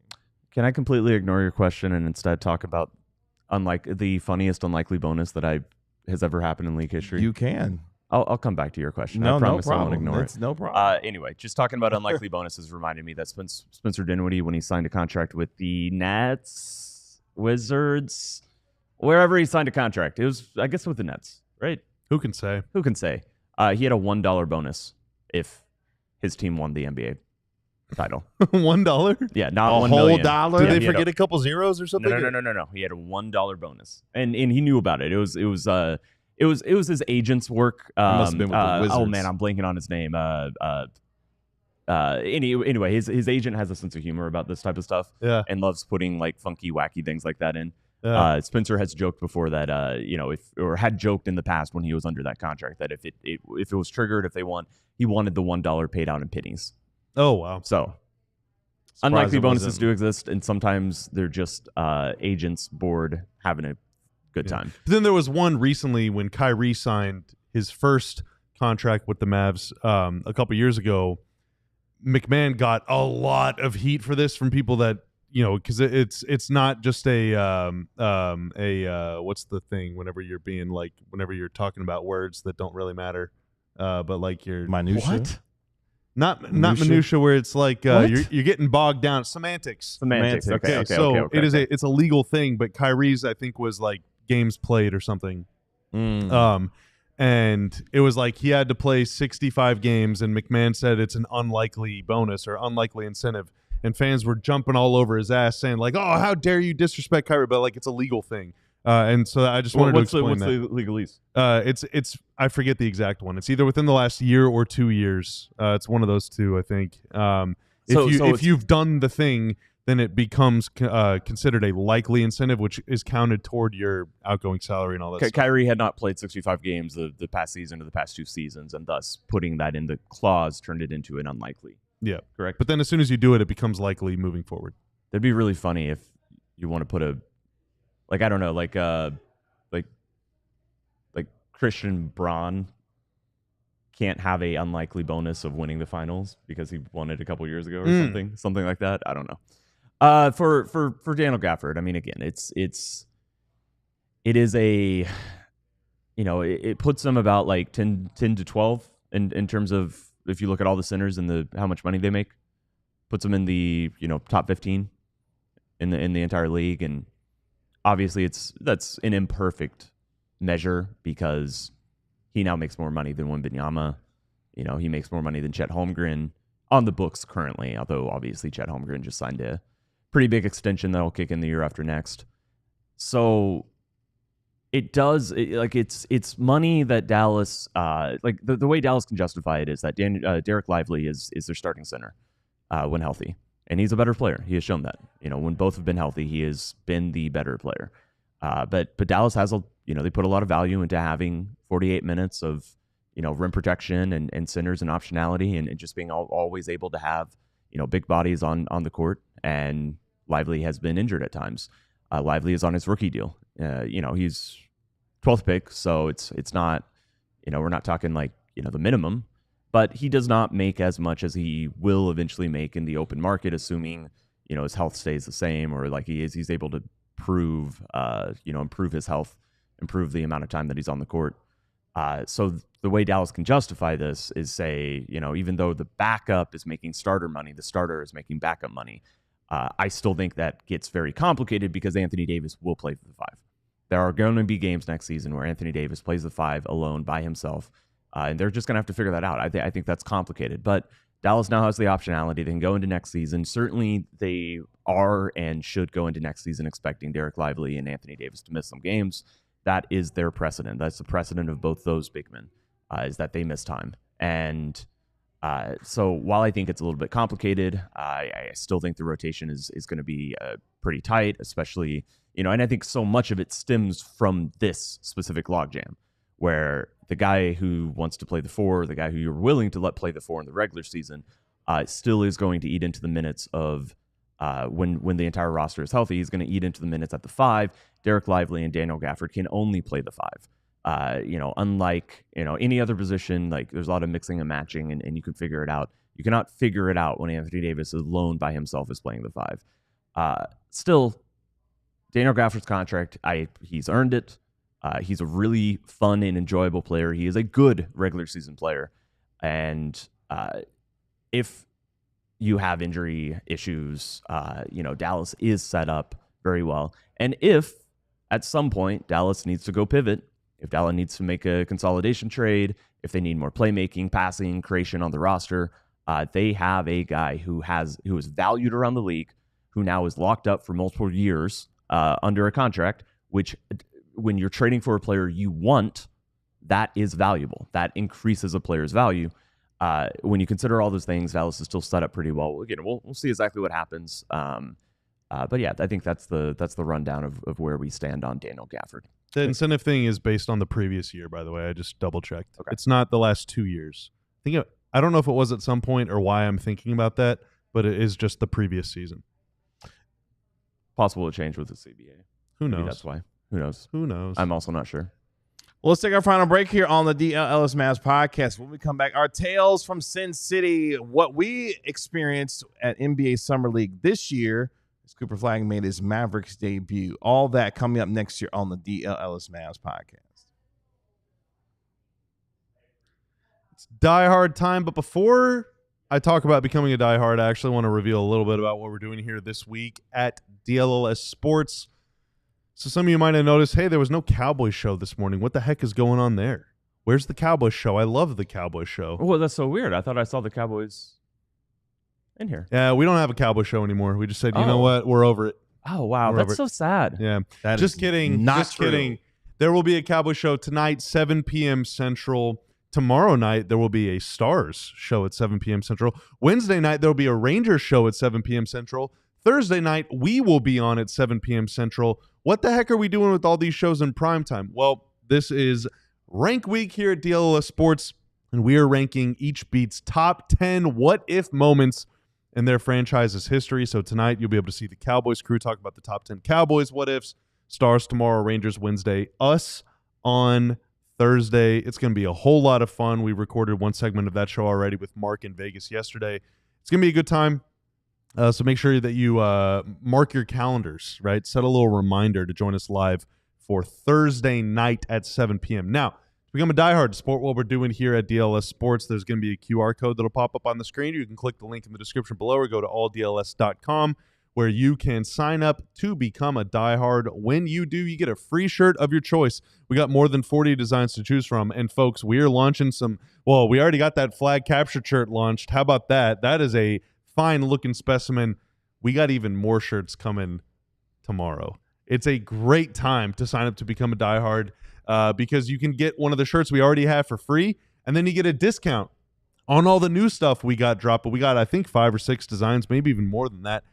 Can I completely ignore your question and instead talk about the funniest unlikely bonus that has ever happened in league history? You can. I'll come back to your question. No, I promise no problem. I won't ignore it. No problem. Anyway, just talking about unlikely bonuses reminded me that Spencer Dinwiddie, when he signed a contract with the Nets, Wizards, wherever he signed a contract, it was, I guess, with the Nets, right? Who can say? Who can say? He had a $1 bonus if his team won the NBA title. $1? Yeah, not a $1 whole million. dollar. Did they forget a couple zeros or something? No. He had a $1 bonus, and he knew about it. It was his agent's work. Must have been with the Wizards. Oh man, I'm blanking on his name. Anyway, his agent has a sense of humor about this type of stuff, and loves putting like funky, wacky things like that in. Spencer has joked before that had joked in the past when he was under that contract that if it was triggered, if they won, he wanted the $1 paid out in pennies. Oh wow! So unlikely bonuses do exist, and sometimes they're just agents bored having a good time. But then there was one recently when Kyrie signed his first contract with the Mavs a couple years ago. McMahon got a lot of heat for this from people that, because it's not just a what's the thing whenever you're talking about words that don't really matter, but like your minutia. What? Not minutia where it's like you're getting bogged down. Semantics. Okay. So it's a legal thing, but Kyrie's I think was like games played or something. And it was like he had to play 65 games, and McMahon said it's an unlikely bonus or unlikely incentive. And fans were jumping all over his ass saying like, oh, how dare you disrespect Kyrie? But like it's a legal thing. And so I just wanted to explain that. What's the legalese? It's I forget the exact one. It's either within the last year or 2 years. It's one of those two, I think. If you've done the thing, then it becomes considered a likely incentive, which is counted toward your outgoing salary and all that stuff. Kyrie had not played 65 games the past season or the past 2 seasons, and thus putting that in the clause turned it into an unlikely. Yeah, correct. But then as soon as you do it, it becomes likely moving forward. That'd be really funny if you want to put like Christian Braun can't have a unlikely bonus of winning the finals because he won it a couple years ago or something like that. I don't know. For Daniel Gafford, I mean, again, it is a, it puts them about like 10 to 12 in terms of, if you look at all the centers and how much money they make, puts them in the, top 15 in the entire league. And obviously that's an imperfect measure because he now makes more money than Wembanyama. He makes more money than Chet Holmgren on the books currently, although obviously Chet Holmgren just signed a pretty big extension that'll kick in the year after next. So it's money that Dallas, the way Dallas can justify it is that Derek Lively is their starting center when healthy. And he's a better player. He has shown that. When both have been healthy, he has been the better player. But Dallas has they put a lot of value into having 48 minutes of, rim protection and centers and optionality and just being always able to have, big bodies on the court. And Lively has been injured at times. Lively is on his rookie deal. He's 12th pick, so it's not, we're not talking like, the minimum, but he does not make as much as he will eventually make in the open market, assuming, his health stays the same or like he's able to improve his health, improve the amount of time that he's on the court. So the way Dallas can justify this is say, even though the backup is making starter money, the starter is making backup money. I still think that gets very complicated because Anthony Davis will play for the 5. There are going to be games next season where Anthony Davis plays the 5 alone by himself, and they're just going to have to figure that out. I think that's complicated, but Dallas now has the optionality. They can go into next season. Certainly, they are and should go into next season expecting Derek Lively and Anthony Davis to miss some games. That is their precedent. That's the precedent of both those big men, is that they miss time. And so while I think it's a little bit complicated, I still think the rotation is going to be pretty tight, especially, and I think so much of it stems from this specific logjam, where the guy who wants to play the 4, the guy who you're willing to let play the 4 in the regular season, still is going to eat into the minutes of when the entire roster is healthy. He's going to eat into the minutes at the 5. Derek Lively and Daniel Gafford can only play the 5. Unlike, any other position, like there's a lot of mixing and matching and you can figure it out. You cannot figure it out when Anthony Davis alone by himself is playing the 5. Still, Daniel Gafford's contract, he's earned it. He's a really fun and enjoyable player. He is a good regular season player. And if you have injury issues, Dallas is set up very well. And if at some point Dallas needs to go pivot, if Dallas needs to make a consolidation trade, if they need more playmaking, passing, creation on the roster, they have a guy who is valued around the league, who now is locked up for multiple years under a contract, which when you're trading for a player you want, that is valuable. That increases a player's value. when you consider all those things, Dallas is still set up pretty well. Again, we'll see exactly what happens. But yeah, I think that's the rundown of where we stand on Daniel Gafford. The incentive thing is based on the previous year, by the way. I just double checked. Okay. It's not the last 2 years. I don't know if it was at some point or why I'm thinking about that, but it is just the previous season. Possible to change with the CBA. Who knows? Maybe that's why. Who knows? Who knows? I'm also not sure. Well, let's take our final break here on the DLLS Mavs podcast. When we come back, our tales from Sin City, what we experienced at NBA Summer League this year as Cooper Flagg made his Mavericks debut. All that coming up next year on the DLLS Mavs podcast. It's diehard time, but before I talk about becoming a diehard, I actually want to reveal a little bit about what we're doing here this week at DLLS Sports. So some of you might have noticed, hey, there was no Cowboys show this morning. What the heck is going on there? Where's the Cowboys show? I love the Cowboys show. Oh, that's so weird. I thought I saw the Cowboys in here. Yeah, we don't have a Cowboys show anymore. We just said, you know Oh. what? We're over it. Oh, wow. We're That's over so sad. Yeah. That Just is kidding. not Just true. kidding. There will be a Cowboys show tonight, 7 p.m. Central. Tomorrow night, there will be a Stars show at 7 p.m. Central. Wednesday night, there will be a Rangers show at 7 p.m. Central. Thursday night, we will be on at 7 p.m. Central. What the heck are we doing with all these shows in primetime? Well, this is Rank Week here at DLLS Sports, and we are ranking each beat's top 10 what-if moments in their franchise's history. So tonight, you'll be able to see the Cowboys crew talk about the top 10 Cowboys what-ifs. Stars tomorrow, Rangers Wednesday, us on Thursday. It's going to be a whole lot of fun. We recorded one segment of that show already with Mark in Vegas yesterday. It's going to be a good time. So make sure that you mark your calendars, right? Set a little reminder to join us live for Thursday night at 7 p.m. Now, to become a diehard to support what we're doing here at DLS Sports, there's going to be a QR code that'll pop up on the screen. You can click the link in the description below or go to alldls.com where you can sign up to become a diehard. When you do, you get a free shirt of your choice. We got more than 40 designs to choose from. And folks, we are launching we already got that Flagg capture shirt launched. How about that? That is a fine looking specimen. We got even more shirts coming tomorrow. It's a great time to sign up to become a diehard because you can get one of the shirts we already have for free, and then you get a discount on all the new stuff we got dropped. But we got, I think, 5 or 6 designs, maybe even more than that,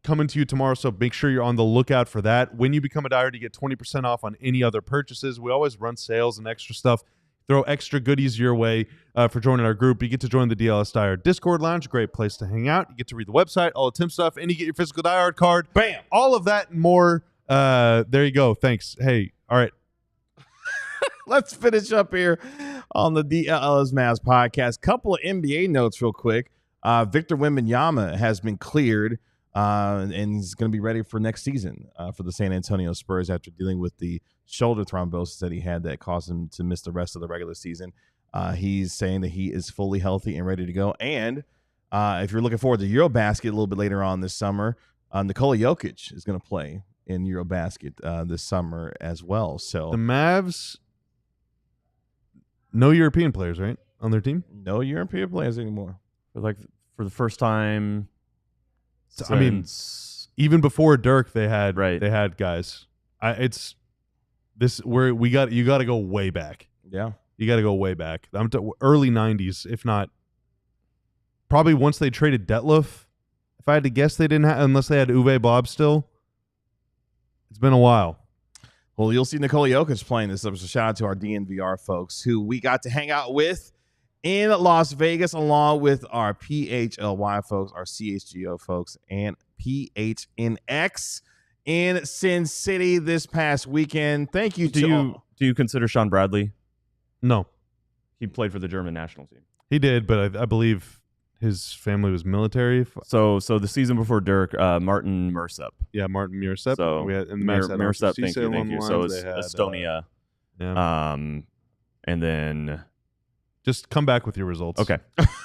coming to you tomorrow. So make sure you're on the lookout for that. When you become a diehard, you get 20% off on any other purchases. We always run sales and extra stuff. Throw extra goodies your way for joining our group. You get to join the DLS Diehard Discord Lounge, great place to hang out. You get to read the website, all the Tim stuff, and you get your physical diehard card. Bam! All of that and more. There you go. Thanks. Hey, all right. Let's finish up here on the DLLS Mavs podcast. Couple of NBA notes real quick. Victor Wembanyama has been cleared and is going to be ready for next season for the San Antonio Spurs after dealing with the shoulder thrombosis that he had that caused him to miss the rest of the regular season. He's saying that he is fully healthy and ready to go. And if you're looking forward to Eurobasket a little bit later on this summer, Nikola Jokic is going to play in Eurobasket this summer as well. So The Mavs, no European players, right, on their team? no European players anymore. For the first time I mean, since- even before Dirk, they had Right. guys. You got to go way back. Yeah. You got to go way back. Early 90s, if not. Probably once they traded Detlef. If I had to guess, they didn't have, unless they had Uwe Bob still. It's been a while. Well, you'll see Nikola Jokic playing this episode. Shout out to our DNVR folks who we got to hang out with in Las Vegas, along with our PHLY folks, our CHGO folks, and PHNX in Sin City this past weekend. Thank you to all. Do you consider Sean Bradley? No, He played for the German national team. he did, but I believe his family was military. So the season before Dirk, Martin Mersep. Yeah, Martin Mursep. So we had, and the Mavs had Mersep, RCC thank you. along the So lines. it's They had, Estonia. yeah. And then Just come back with your results. okay,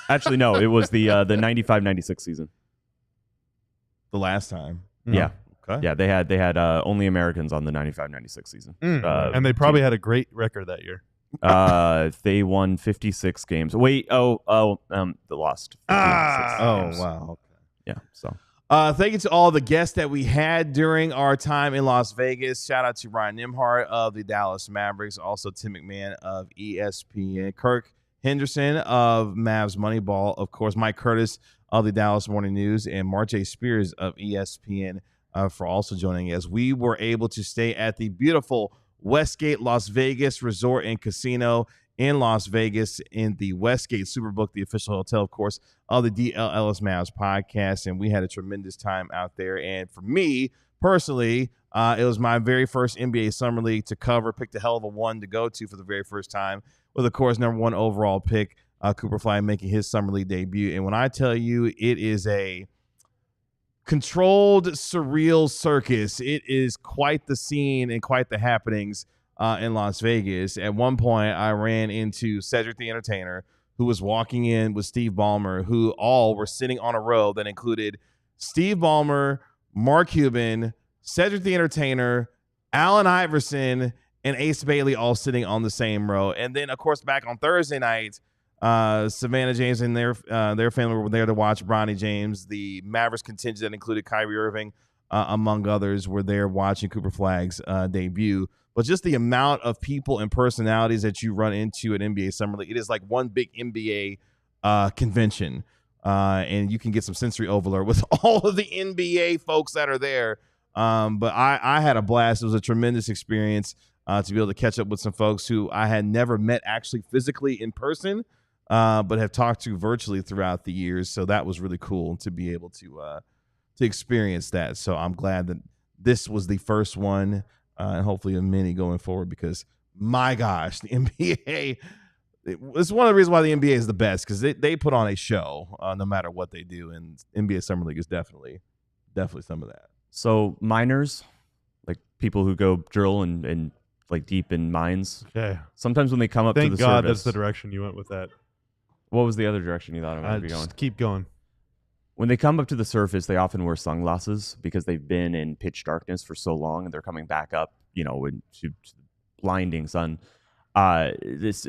actually no, it was the 95-96 season. The last time. Yeah, Okay. yeah, they had only Americans on the 95-96 season. And they probably had a great record that year. They won 56 games. Wait, they lost. 56 Oh, games. wow. Yeah, so. Thank you to all the guests that we had during our time in Las Vegas. Shout out to Ryan Nimhart of the Dallas Mavericks, also Tim McMahon of ESPN, Kirk Henderson of Mavs Moneyball, of course, Mike Curtis of the Dallas Morning News, and Marjay Spears of ESPN for also joining us. We were able to stay at the beautiful Westgate Las Vegas Resort and Casino in Las Vegas in the Westgate SuperBook, the official hotel, of course, of the DLLS Mavs podcast, and we had a tremendous time out there. And for me personally, it was my very first NBA Summer League to cover. Picked a hell of a one to go to for the very first time with, of course, number 1 overall pick, Cooper Flagg, making his Summer League debut. And when I tell you it is a controlled, surreal circus, it is quite the scene and quite the happenings in Las Vegas. At one point, I ran into Cedric the Entertainer, who was walking in with Steve Ballmer, who all were sitting on a row that included Steve Ballmer, Mark Cuban, Cedric the Entertainer, Allen Iverson, and Ace Bailey all sitting on the same row. And then, of course, back on Thursday night, Savannah James and their family were there to watch Bronny James. The Mavericks contingent that included Kyrie Irving, among others, were there watching Cooper Flagg's debut. But just the amount of people and personalities that you run into at NBA Summer League, it is like one big NBA convention. And you can get some sensory overload with all of the NBA folks that are there. But I had a blast. It was a tremendous experience to be able to catch up with some folks who I had never met actually physically in person, but have talked to virtually throughout the years. So that was really cool to be able to experience that. So I'm glad that this was the first one, and hopefully many going forward, because my gosh, the NBA, it's one of the reasons why the NBA is the best, because they put on a show no matter what they do, and NBA Summer League is definitely some of that. So miners, like people who go drill and like deep in mines. Okay. Sometimes when they come up to the Thank God surface, that's the direction you went with that. What was the other direction you thought I would be going? Just keep going. When they come up to the surface, they often wear sunglasses because they've been in pitch darkness for so long, and they're coming back up, into blinding sun. It's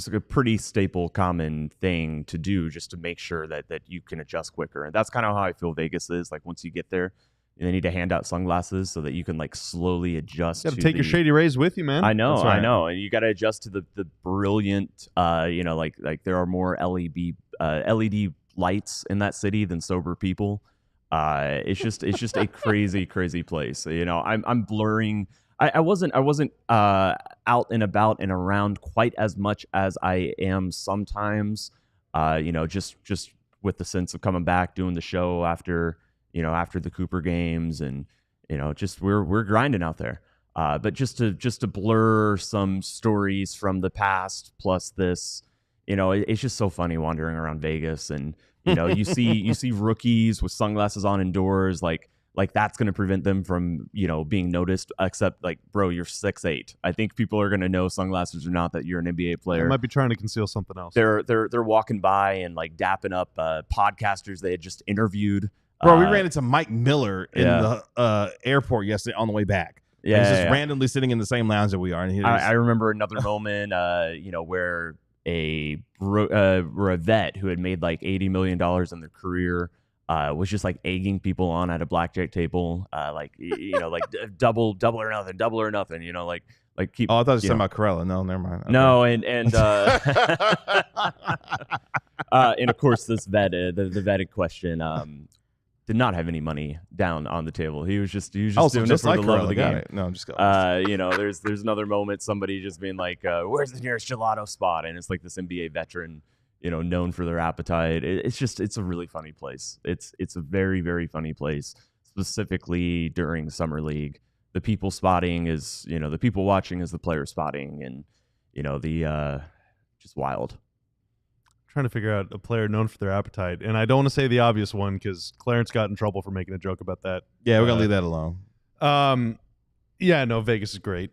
like a pretty staple, common thing to do just to make sure that you can adjust quicker. And that's kind of how I feel Vegas is. Like once you get there, they need to hand out sunglasses so that you can like slowly adjust. You got to take your Shady Rays with you, man. I know, right. I know, and you got to adjust to the brilliant. Like there are more LED lights in that city than sober people. It's just a crazy place. I'm blurring. I wasn't out and about and around quite as much as I am sometimes. Just with the sense of coming back, doing the show after the Cooper games, and just we're grinding out there. But just to blur some stories from the past plus this, it's just so funny wandering around Vegas, and you see rookies with sunglasses on indoors, like that's going to prevent them from being noticed, except like, bro, you're 6'8". I think people are going to know, sunglasses or not, that you're an NBA player. They might be trying to conceal something else. They're walking by and like dapping up podcasters they had just interviewed. Bro, we ran into Mike Miller in the airport yesterday on the way back. Yeah, he's just randomly sitting in the same lounge that we are. And I remember another moment, where a vet who had made like $80 million in their career was just like egging people on at a blackjack table, like double or nothing, like keep. Oh, I thought you were talking about Corella. No, never mind. Okay. No, and and of course this vet, the vet in question, did not have any money down on the table. He was just doing it for the love of the game. No, I'm just going. There's another moment, somebody just being like, "Where's the nearest gelato spot?" And it's like this NBA veteran, known for their appetite. It's a really funny place. It's a very, very funny place, specifically during Summer League. The people spotting is, the people watching is the player spotting, and just wild. Trying to figure out a player known for their appetite, and I don't want to say the obvious one because Clarence got in trouble for making a joke about that. Yeah, we're gonna leave that alone. Vegas is great.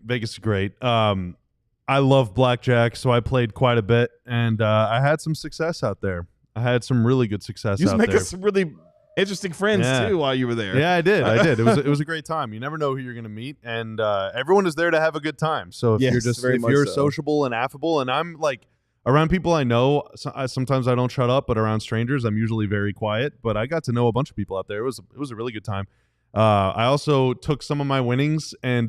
I love blackjack, so I played quite a bit, and I had some success out there. I had some really good success you out there. You there. some really interesting friends too while you were there. Yeah, I did. It was a great time. You never know who you're gonna meet, and everyone is there to have a good time. So if you're sociable and affable, and I'm like. Around people I know, sometimes I don't shut up, but around strangers, I'm usually very quiet. But I got to know a bunch of people out there. It was a really good time. I also took some of my winnings and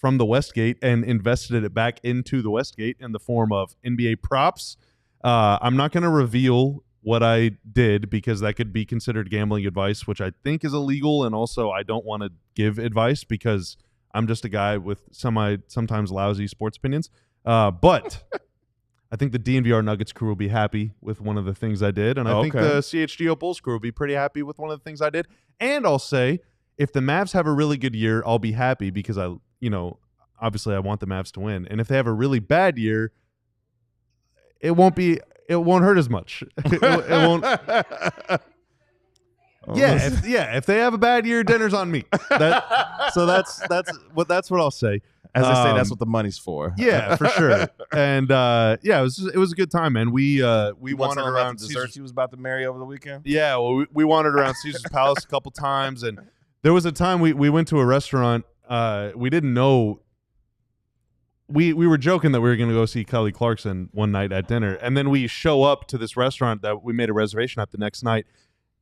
from the Westgate and invested it back into the Westgate in the form of NBA props I'm not going to reveal what I did because that could be considered gambling advice, which I think is illegal, and also I don't want to give advice because I'm just a guy with sometimes lousy sports opinions. But I think the DNVR Nuggets crew will be happy with one of the things I did, and I think the CHGO Bulls crew will be pretty happy with one of the things I did. And I'll say, if the Mavs have a really good year, I'll be happy because obviously I want the Mavs to win. And if they have a really bad year, it won't hurt as much. It won't. If they have a bad year, dinner's on me. That's what I'll say. As I say, that's what the money's for. Yeah, for sure. And it was a good time, man. We wandered around desserts he was about to marry over the weekend. Yeah, well, we wandered around Caesar's Palace a couple times, and there was a time we went to a restaurant. We didn't know. We were joking that we were going to go see Kelly Clarkson one night at dinner, and then we show up to this restaurant that we made a reservation at the next night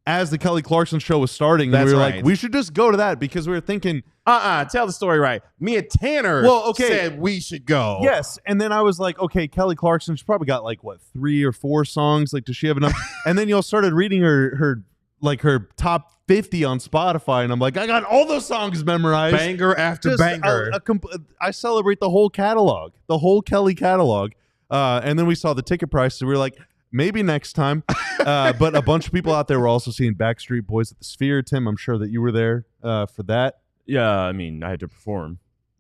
as the Kelly Clarkson show was starting. And we were like, we should just go to that because we were thinking, tell the story right. Me and Tanner said we should go. Yes, and then I was like, okay, Kelly Clarkson, she's probably got 3 or 4 songs. Like, does she have enough? And then y'all started reading her top 50 on Spotify, and I'm like, I got all those songs memorized, banger after banger. I celebrate the whole catalog, the whole Kelly catalog. And then we saw the ticket price, so we were like, maybe next time. But a bunch of people out there were also seeing Backstreet Boys at the Sphere. Tim, I'm sure that you were there for that. Yeah, I mean, I had to perform.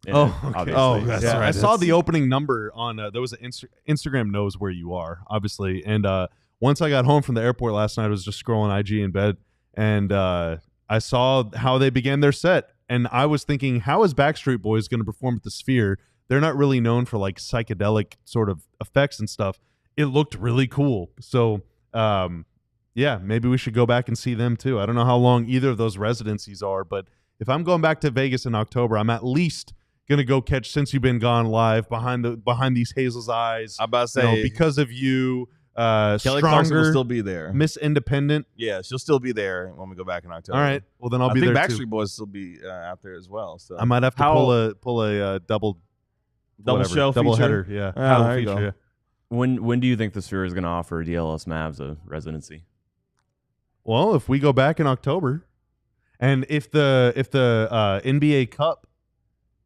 Okay. That's right. I saw the opening number on there was an Instagram knows where you are, obviously. And once I got home from the airport last night, I was just scrolling IG in bed, and I saw how they began their set. And I was thinking, how is Backstreet Boys going to perform at the Sphere? They're not really known for psychedelic sort of effects and stuff. It looked really cool. So, maybe we should go back and see them too. I don't know how long either of those residencies are, but if I'm going back to Vegas in October, I'm at least gonna go catch Since You've Been Gone live behind these Hazel's eyes. I'm about to say Because of You. Kelly Stronger Clarkson will still be there. Miss Independent. Yeah, she'll still be there when we go back in October. All right. Well, then I'll be there Backstreet too. Boys will still be out there as well. So I might have to pull a double show double feature? header. Yeah, There double you go. feature. Yeah. When do you think the Sphere is going to offer DLLS Mavs a residency? Well, if we go back in October, and if the NBA Cup,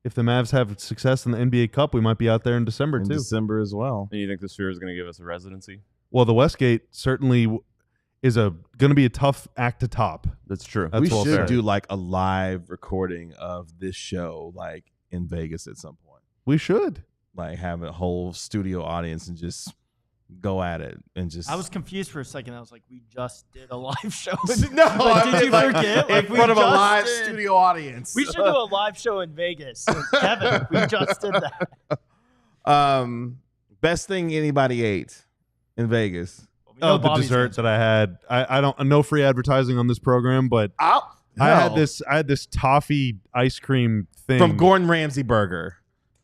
if the Mavs have success in the NBA Cup, we might be out there in December in too. December as well. And you think the Sphere is going to give us a residency? Well, the Westgate certainly is going to be a tough act to top. That's true. That's We well should said. do a live recording of this show in Vegas at some point. We should. Have a whole studio audience and just go at it and just. I was confused for a second. I was like, we just did a live show. No, But did you forget? in we front of a just live did. studio audience. We should do a live show in Vegas. Kevin, we just did that. Best thing anybody ate in Vegas. We know The Bobby's dessert answer. that I had. I don't no free advertising on this program, but I had this toffee ice cream thing from Gordon Ramsay Burger.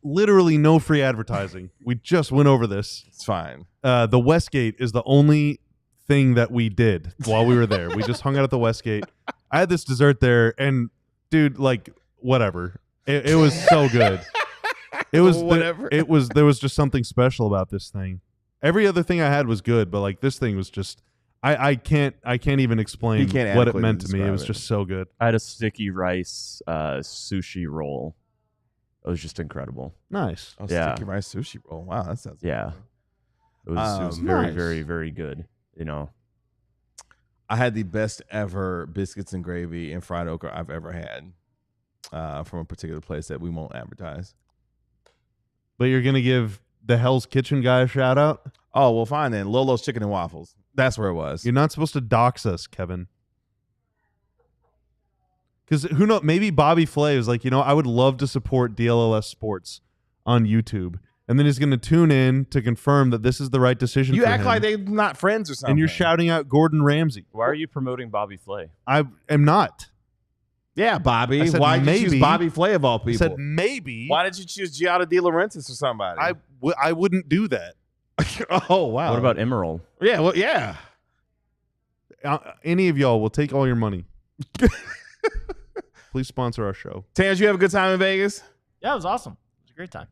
Literally no free advertising. We just went over this. It's fine. The Westgate is the only thing that we did while we were there. We just hung out at the Westgate. I had this dessert there, and dude, whatever. It was so good. It was Whatever. There was just something special about this thing. Every other thing I had was good, but this thing was just I can't even explain You can't what it adequately meant to me. It describe was it. just so good. I had a sticky rice sushi roll. It was just incredible. Nice. Oh, Yeah. sticky rice sushi roll. Wow, that sounds Yeah. It was very, nice. very, very good. I had the best ever biscuits and gravy and fried okra I've ever had from a particular place that we won't advertise. But you're gonna give the Hell's Kitchen guy a shout out? Oh, well, fine then. Lolo's Chicken and Waffles. That's where it was. You're not supposed to dox us, Kevin. Because who knows? Maybe Bobby Flay was like, I would love to support DLLS Sports on YouTube, and then he's going to tune in to confirm that this is the right decision. You for act him. like they're not friends or something. And you're shouting out Gordon Ramsay. Why are you promoting Bobby Flay? I am not. Yeah, Bobby. I said Why did you choose maybe. Bobby Flay of all I people? said maybe. Why did you choose Giada De Laurentiis or somebody? I wouldn't do that. Oh, wow. What about Emerald? Yeah, well, yeah. Any of y'all will take all your money. Please sponsor our show. Tanner, did you have a good time in Vegas? Yeah, it was awesome. It was a great time.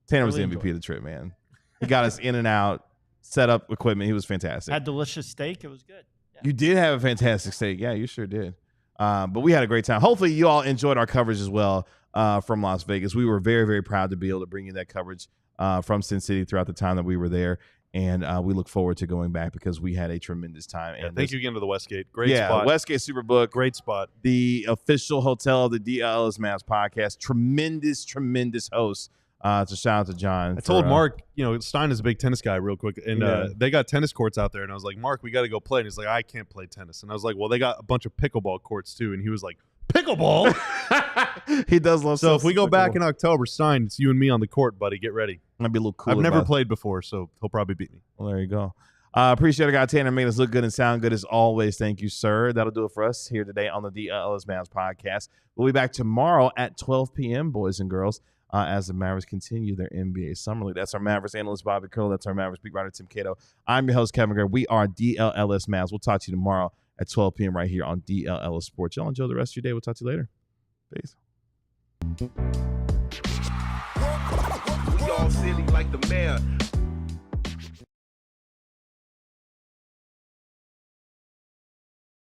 Tanner was Really the MVP enjoyed of the trip, man. He got us in and out. setup, equipment. He was fantastic. Had delicious steak. It was good. Yeah. You did have a fantastic steak. Yeah, you sure did. But we had a great time. Hopefully you all enjoyed our coverage as well from Las Vegas. We were very, very proud to be able to bring you that coverage from Sin City throughout the time that we were there. And we look forward to going back because we had a tremendous time. Yeah, and thank you again to the Westgate. Great spot. Westgate SuperBook. Great spot. The official hotel of the DLLS Mavs podcast. Tremendous, tremendous host. So shout out to John. I told Mark, Stein is a big tennis guy real quick. And they got tennis courts out there. And I was like, Mark, we got to go play. And he's like, I can't play tennis. And I was like, well, they got a bunch of pickleball courts too. And he was like, pickleball? He does love So if we go back in October, Stein, it's you and me on the court, buddy. Get ready. Might be a little cool. I've never played before, so he'll probably beat me. Well, there you go. Appreciate it, guy Tanner. Making us look good and sound good as always. Thank you, sir. That'll do it for us here today on the DLLS Mavs podcast. We'll be back tomorrow at 12 p.m., boys and girls, as the Mavericks continue their NBA Summer League. That's our Mavericks analyst, Bobby Curl. That's our Mavericks beat writer, Tim Cato. I'm your host, Kevin Gray. We are DLLS Mavs. We'll talk to you tomorrow at 12 p.m. right here on DLLS Sports. Y'all enjoy the rest of your day. We'll talk to you later. Peace. We all silly like the mayor.